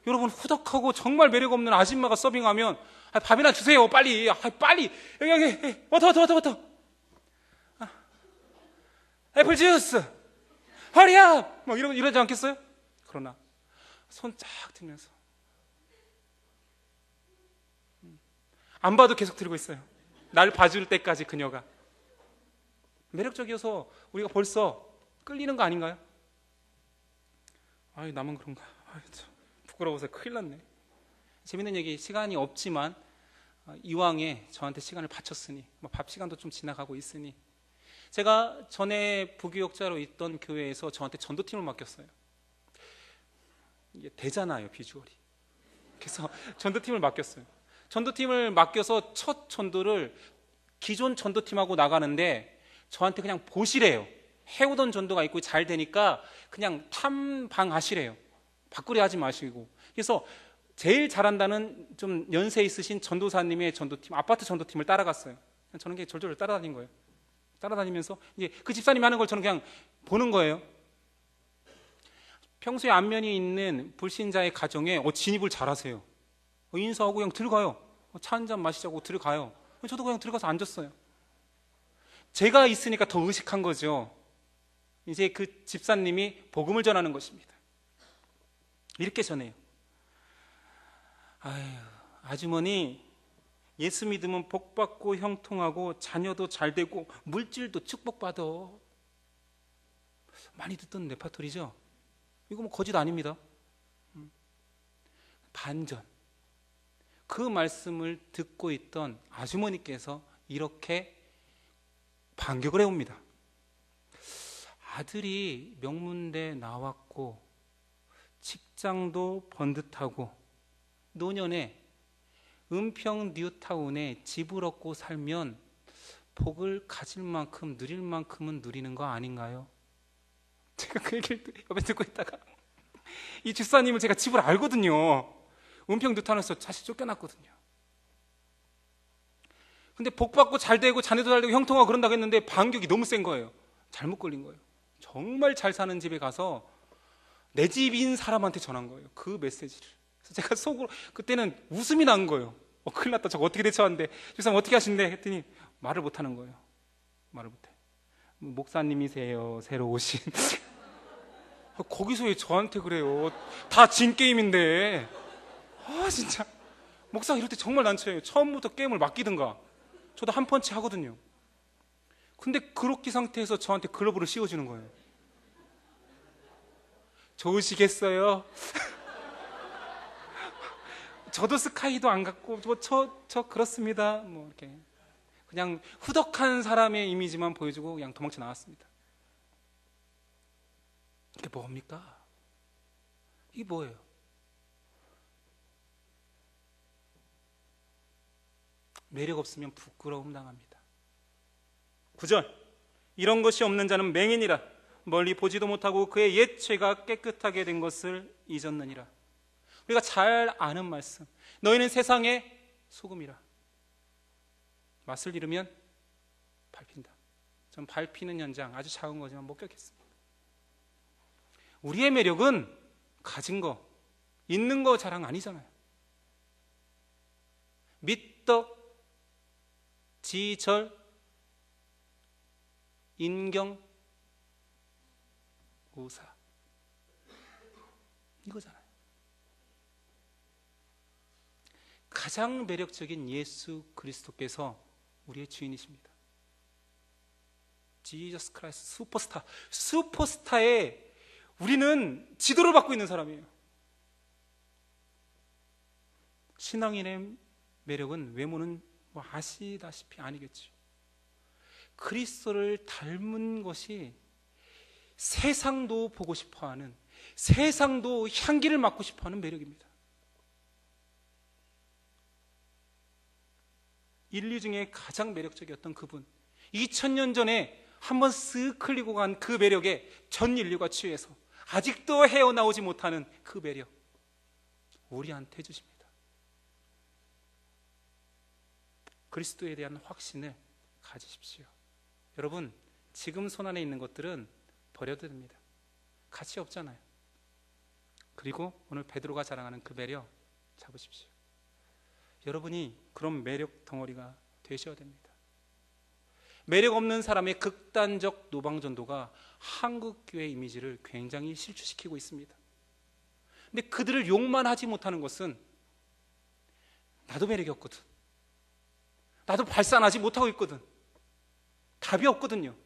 여러분 후덕하고 정말 매력 없는 아줌마가 서빙하면 밥이나 주세요 빨리. 빨리 여기 워터 애플 주스 허리업 막 이러지 않겠어요? 그러나 손 쫙 들면서 안 봐도 계속 들고 있어요. 날 봐줄 때까지 그녀가. 매력적이어서 우리가 벌써 끌리는 거 아닌가요? 아유 나만 그런가. 아유, 참 부끄러워서 큰일 났네. 재밌는 얘기 시간이 없지만 이왕에 저한테 시간을 바쳤으니 밥 시간도 좀 지나가고 있으니 제가 전에 부교역자로 있던 교회에서 저한테 전도팀을 맡겼어요. 이게 되잖아요 비주얼이. 그래서 전도팀을 맡겼어요. 전도팀을 맡겨서 첫 전도를 기존 전도팀하고 나가는데 저한테 그냥 보시래요. 해오던 전도가 있고 잘 되니까 그냥 탐방하시래요. 바꾸려 하지 마시고. 그래서 제일 잘한다는 좀 연세 있으신 전도사님의 전도팀, 아파트 전도팀을 따라갔어요. 저는 그냥 절절 따라다닌 거예요. 따라다니면서 이제 그 집사님이 하는 걸 저는 그냥 보는 거예요. 평소에 안면이 있는 불신자의 가정에 진입을 잘하세요. 인사하고 그냥 들어가요. 차 한잔 마시자고 들어가요. 저도 그냥 들어가서 앉았어요. 제가 있으니까 더 의식한 거죠. 이제 그 집사님이 복음을 전하는 것입니다. 이렇게 전해요. 아유, 아주머니 예수 믿으면 복 받고 형통하고 자녀도 잘 되고 물질도 축복받아. 많이 듣던 레파토리죠. 이거 뭐 거짓 아닙니다. 반전. 그 말씀을 듣고 있던 아주머니께서 이렇게 반격을 해옵니다. 아들이 명문대 나왔고 직장도 번듯하고 노년에 은평 뉴타운에 집을 얻고 살면 복을 가질 만큼 누릴 만큼은 누리는 거 아닌가요? 제가 그 얘기를 옆에 듣고 있다가 이 집사님을 제가 집을 알거든요. 은평 뉴타운에서 사실 쫓겨났거든요. 근데 복 받고 잘 되고 자녀도 잘 되고 형통하고 그런다고 했는데 반격이 너무 센 거예요. 잘못 걸린 거예요. 정말 잘 사는 집에 가서 내 집인 사람한테 전한 거예요. 그 메시지를. 그래서 제가 속으로 그때는 웃음이 난 거예요. 큰일 났다. 저거 어떻게 대처하는데 집사님 어떻게 하신대 했더니 말을 못하는 거예요. 말을 못해. 목사님이세요. 새로 오신. 거기서 왜 저한테 그래요. 다 진 게임인데. 진짜 목사 이럴 때 정말 난처해요. 처음부터 게임을 맡기든가. 저도 한 펀치 하거든요. 근데 그렇게 상태에서 저한테 글러브를 씌워주는 거예요. 좋으시겠어요? 저도 스카이도 안 갖고 저 그렇습니다. 뭐 이렇게 그냥 후덕한 사람의 이미지만 보여주고 그냥 도망쳐 나왔습니다. 이게 뭡니까? 이게 뭐예요? 매력 없으면 부끄러움 당합니다. 9절 이런 것이 없는 자는 맹인이라 멀리 보지도 못하고 그의 옛 죄가 깨끗하게 된 것을 잊었느니라. 우리가 잘 아는 말씀, 너희는 세상의 소금이라. 맛을 잃으면 밟힌다. 전 밟히는 현장 아주 작은 거지만 목격했습니다. 우리의 매력은 가진 거, 있는 거 자랑 아니잖아요. 미덕, 지절, 인경, 우사, 이거잖아요. 가장 매력적인 예수 그리스도께서 우리의 주인이십니다. 지저스 크라이스트, 슈퍼스타에 우리는 지도를 받고 있는 사람이에요. 신앙인의 매력은 외모는 뭐 아시다시피 아니겠죠. 그리스도를 닮은 것이 세상도 보고 싶어하는, 세상도 향기를 맡고 싶어하는 매력입니다. 인류 중에 가장 매력적이었던 그분, 2000년 전에 한번 쓱 흘리고 간 그 매력에 전 인류가 취해서 아직도 헤어나오지 못하는 그 매력, 우리한테 주십니다. 그리스도에 대한 확신을 가지십시오. 여러분, 지금 손안에 있는 것들은 버려도 됩니다. 가치 없잖아요. 그리고 오늘 베드로가 자랑하는 그 매력 잡으십시오. 여러분이 그런 매력 덩어리가 되셔야 됩니다. 매력 없는 사람의 극단적 노방전도가 한국교회 이미지를 굉장히 실추시키고 있습니다. 근데 그들을 욕만 하지 못하는 것은 나도 매력이 없거든, 나도 발산하지 못하고 있거든, 답이 없거든요.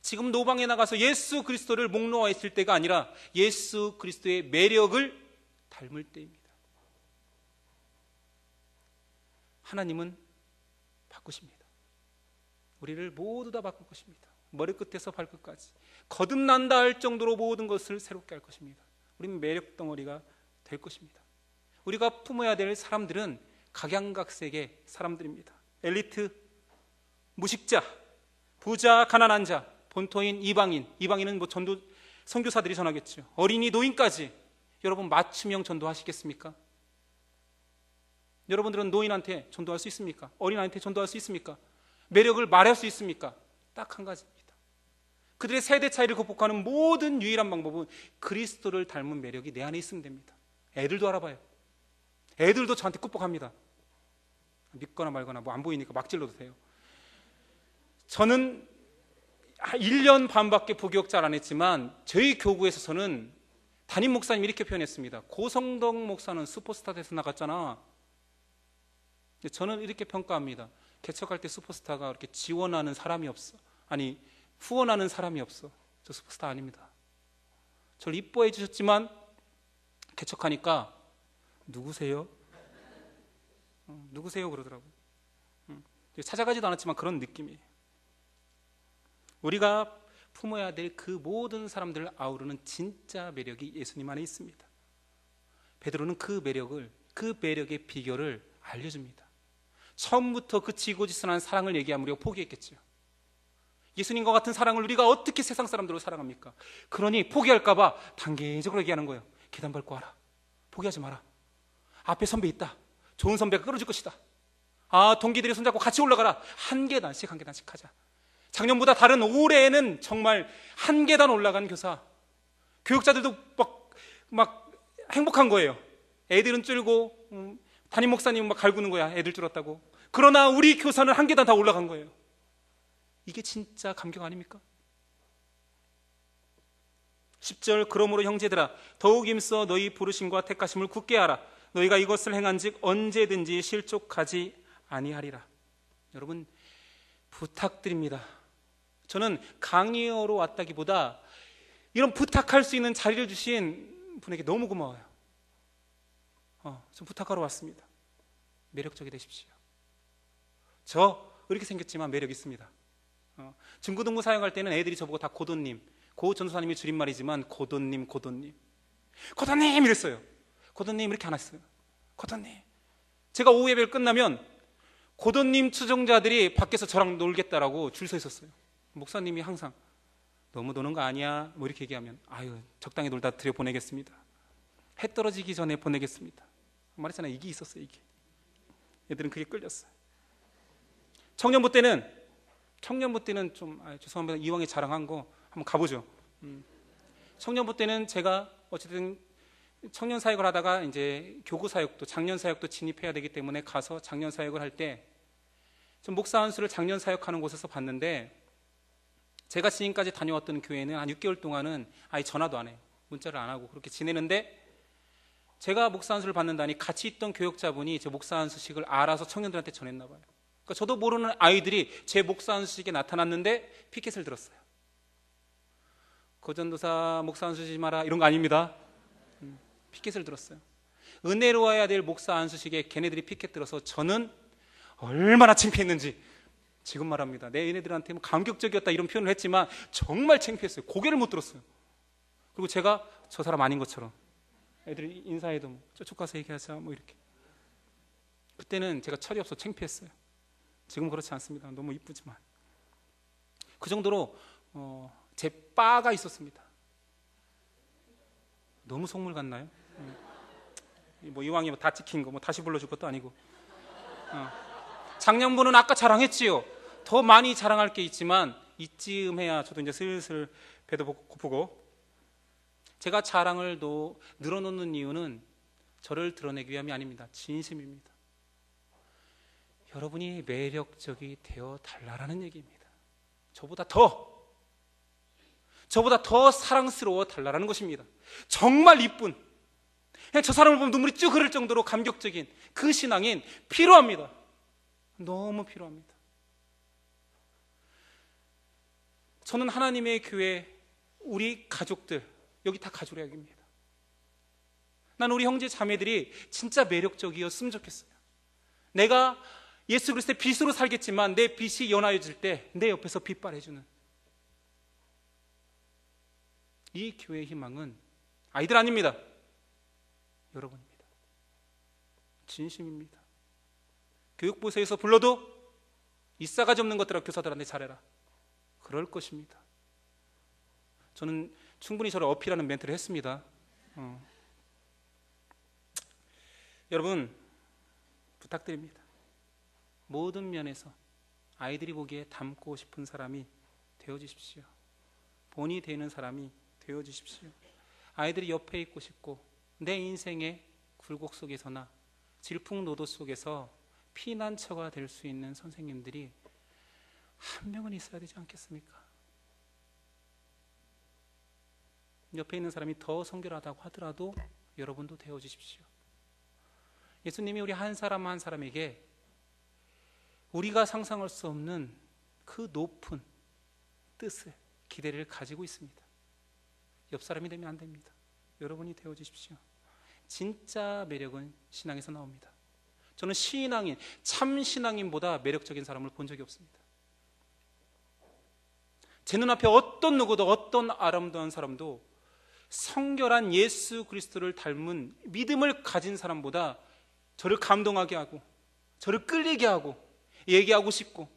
지금 노방에 나가서 예수 그리스도를 목놓아있을 때가 아니라 예수 그리스도의 매력을 닮을 때입니다. 하나님은 바꾸십니다. 우리를 모두 다 바꿀 것입니다. 머리끝에서 발끝까지 거듭난다 할 정도로 모든 것을 새롭게 할 것입니다. 우리는 매력 덩어리가 될 것입니다. 우리가 품어야 될 사람들은 각양각색의 사람들입니다. 엘리트, 무식자, 부자, 가난한 자, 본토인, 이방인은 뭐 전도 선교사들이 전하겠죠. 어린이, 노인까지. 여러분, 맞춤형 전도하시겠습니까? 여러분들은 노인한테 전도할 수 있습니까? 어린아이한테 전도할 수 있습니까? 매력을 말할 수 있습니까? 딱 한 가지입니다. 그들의 세대 차이를 극복하는 모든 유일한 방법은 그리스도를 닮은 매력이 내 안에 있으면 됩니다. 애들도 알아봐요. 애들도 저한테 꾹꾹합니다. 믿거나 말거나 뭐 안 보이니까 막 질러도 돼요. 저는 1년 반밖에 부교육자를 안 했지만 저희 교구에서는 담임 목사님이 이렇게 표현했습니다. 고성덕 목사는 슈퍼스타 돼서 나갔잖아. 저는 이렇게 평가합니다. 개척할 때 슈퍼스타가 그렇게 지원하는 사람이 없어. 아니, 후원하는 사람이 없어. 저 슈퍼스타 아닙니다. 저를 이뻐해 주셨지만 개척하니까 누구세요? 누구세요? 그러더라고요. 찾아가지도 않았지만 그런 느낌이에요. 우리가 품어야 될 그 모든 사람들을 아우르는 진짜 매력이 예수님 안에 있습니다. 베드로는 그 매력의 비결을 알려줍니다. 처음부터 그 지고지순한 사랑을 얘기하면 포기했겠죠. 예수님과 같은 사랑을 우리가 어떻게 세상 사람들로 사랑합니까? 그러니 포기할까 봐 단계적으로 얘기하는 거예요. 계단 밟고 와라. 포기하지 마라. 앞에 선배 있다. 좋은 선배가 끌어줄 것이다. 동기들이 손잡고 같이 올라가라. 한 계단씩 하자. 작년보다 다른 올해에는 정말 한 계단 올라간 교사. 교육자들도 막 행복한 거예요. 애들은 줄고 담임 목사님은 막 갈구는 거야. 애들 줄었다고. 그러나 우리 교사는 한 계단 다 올라간 거예요. 이게 진짜 감격 아닙니까? 10절, 그러므로 형제들아 더욱 힘써 너희 부르심과 택하심을 굳게 하라. 너희가 이것을 행한즉 언제든지 실족하지 아니하리라. 여러분, 부탁드립니다. 저는 강의하러 왔다기보다 이런 부탁할 수 있는 자리를 주신 분에게 너무 고마워요. 좀 부탁하러 왔습니다. 매력적이 되십시오. 저 이렇게 생겼지만 매력 있습니다. 중고등부 사역할 때는 애들이 저보고 다 고도님, 고 전도사님이 줄임말이지만 고도님 이랬어요. 고도님 이렇게 안 했어요. 고도님. 제가 오후 예배를 끝나면 고도님 추종자들이 밖에서 저랑 놀겠다라고 줄 서 있었어요. 목사님이 항상 너무 노는 거 아니야? 뭐 이렇게 얘기하면 아유 적당히 놀다 들여보내겠습니다. 해 떨어지기 전에 보내겠습니다. 말했잖아요. 이게 있었어요. 이게. 얘들은 그게 끌렸어요. 청년부 때는 좀 죄송합니다. 이왕에 자랑한 거 한번 가보죠. 청년부 때는 제가 어쨌든 청년 사역을 하다가 이제 교구 사역도 장년 사역도 진입해야 되기 때문에 가서 장년 사역을 할 때 좀 목사 안수를 장년 사역하는 곳에서 봤는데, 제가 지금까지 다녀왔던 교회는 한 6개월 동안은 아예 전화도 안 해요. 문자를 안 하고 그렇게 지내는데, 제가 목사 안수를 받는다니 같이 있던 교역자분이 제 목사 안수식을 알아서 청년들한테 전했나 봐요. 그러니까 저도 모르는 아이들이 제 목사 안수식에 나타났는데 피켓을 들었어요. 거전도사 목사 안수시지 마라 이런 거 아닙니다. 피켓을 들었어요. 은혜로워야 될 목사 안수식에 걔네들이 피켓 들어서 저는 얼마나 창피했는지 지금 말합니다. 내 얘네들한테 뭐 감격적이었다 이런 표현을 했지만 정말 창피했어요. 고개를 못 들었어요. 그리고 제가 저 사람 아닌 것처럼 애들이 인사해도 뭐 저쪽 가서 얘기하자 뭐 이렇게. 그때는 제가 철이 없어 창피했어요. 지금 그렇지 않습니다. 너무 이쁘지만 그 정도로 제 바가 있었습니다. 너무 속물 같나요? 뭐 이왕이 뭐 다 찍힌 거 뭐 다시 불러줄 것도 아니고. 작년부는 아까 자랑했지요. 더 많이 자랑할 게 있지만 이쯤 해야 저도 이제 슬슬 배도 고프고. 제가 자랑을 늘어놓는 이유는 저를 드러내기 위함이 아닙니다. 진심입니다. 여러분이 매력적이 되어 달라라는 얘기입니다. 저보다 더 사랑스러워 달라라는 것입니다. 정말 이쁜, 그냥 저 사람을 보면 눈물이 쭉 흐를 정도로 감격적인 그 신앙인 필요합니다. 너무 필요합니다. 저는 하나님의 교회, 우리 가족들, 여기 다 가족이야기입니다. 난 우리 형제 자매들이 진짜 매력적이었으면 좋겠어요. 내가 예수 그리스도의 빛으로 살겠지만 내 빛이 연하여질 때 내 옆에서 빛 발해주는 이 교회의 희망은 아이들 아닙니다. 여러분입니다. 진심입니다. 교육부서에서 불러도 이 싸가지 없는 것들아 교사들한테 잘해라 그럴 것입니다. 저는 충분히 저를 어필하는 멘트를 했습니다. 여러분 부탁드립니다. 모든 면에서 아이들이 보기에 닮고 싶은 사람이 되어주십시오. 본이 되는 사람이 되어주십시오. 아이들이 옆에 있고 싶고 내 인생의 굴곡 속에서나 질풍노도 속에서 피난처가 될 수 있는 선생님들이 한 명은 있어야 되지 않겠습니까? 옆에 있는 사람이 더 성결하다고 하더라도 여러분도 되어주십시오. 예수님이 우리 한 사람 한 사람에게 우리가 상상할 수 없는 그 높은 뜻을, 기대를 가지고 있습니다. 옆 사람이 되면 안 됩니다. 여러분이 되어주십시오. 진짜 매력은 신앙에서 나옵니다. 저는 신앙인, 참 신앙인보다 매력적인 사람을 본 적이 없습니다. 제 눈앞에 어떤 누구도, 어떤 아름다운 사람도 성결한 예수 그리스도를 닮은 믿음을 가진 사람보다 저를 감동하게 하고 저를 끌리게 하고 얘기하고 싶고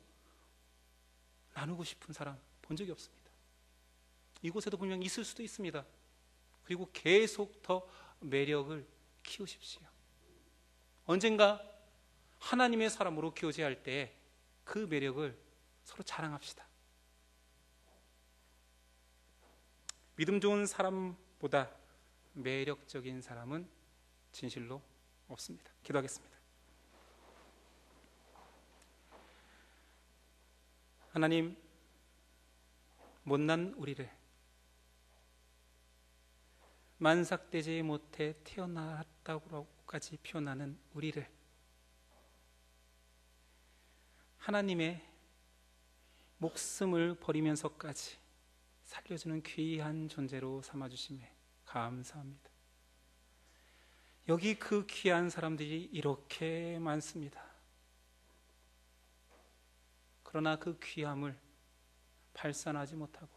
나누고 싶은 사람 본 적이 없습니다. 이곳에도 분명 있을 수도 있습니다. 그리고 계속 더 매력을 키우십시오. 언젠가 하나님의 사람으로 교제할 때 그 매력을 서로 자랑합시다. 믿음 좋은 사람보다 매력적인 사람은 진실로 없습니다. 기도하겠습니다. 하나님, 못난 우리를, 만삭되지 못해 태어났다고까지 표현하는 우리를 하나님의 목숨을 버리면서까지 살려주는 귀한 존재로 삼아주심에 감사합니다. 여기 그 귀한 사람들이 이렇게 많습니다. 그러나 그 귀함을 발산하지 못하고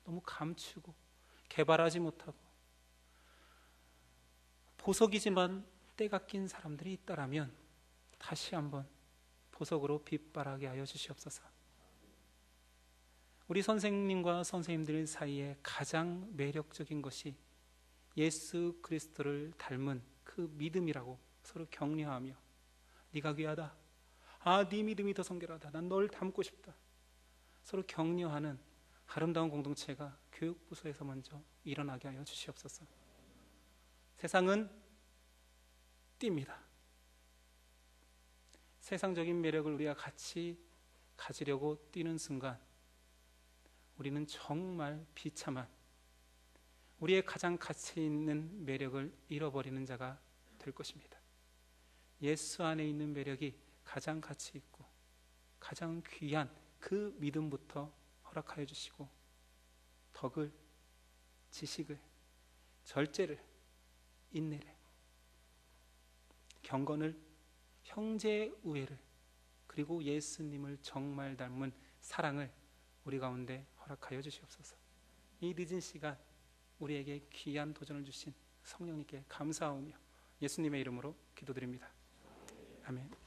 너무 감추고 개발하지 못하고 보석이지만 때가 낀 사람들이 있다라면 다시 한번 보석으로 빛바라게 하여 주시옵소서. 우리 선생님과 선생님들 사이에 가장 매력적인 것이 예수 그리스도를 닮은 그 믿음이라고 서로 격려하며, 네가 귀하다, 네 믿음이 더 성결하다, 난 널 닮고 싶다, 서로 격려하는 아름다운 공동체가 교육부서에서 먼저 일어나게 하여 주시옵소서. 세상은 뜁니다. 세상적인 매력을 우리가 같이 가지려고 뛰는 순간 우리는 정말 비참한, 우리의 가장 가치 있는 매력을 잃어버리는 자가 될 것입니다. 예수 안에 있는 매력이 가장 가치 있고 가장 귀한 그 믿음부터 허락하여 주시고, 덕을, 지식을, 절제를, 인내를, 경건을, 형제 우애를, 그리고 예수님을 정말 닮은 사랑을 우리 가운데 허락하여 주시옵소서. 이 늦은 시간 우리에게 귀한 도전을 주신 성령님께 감사하오며 예수님의 이름으로 기도드립니다. 아멘.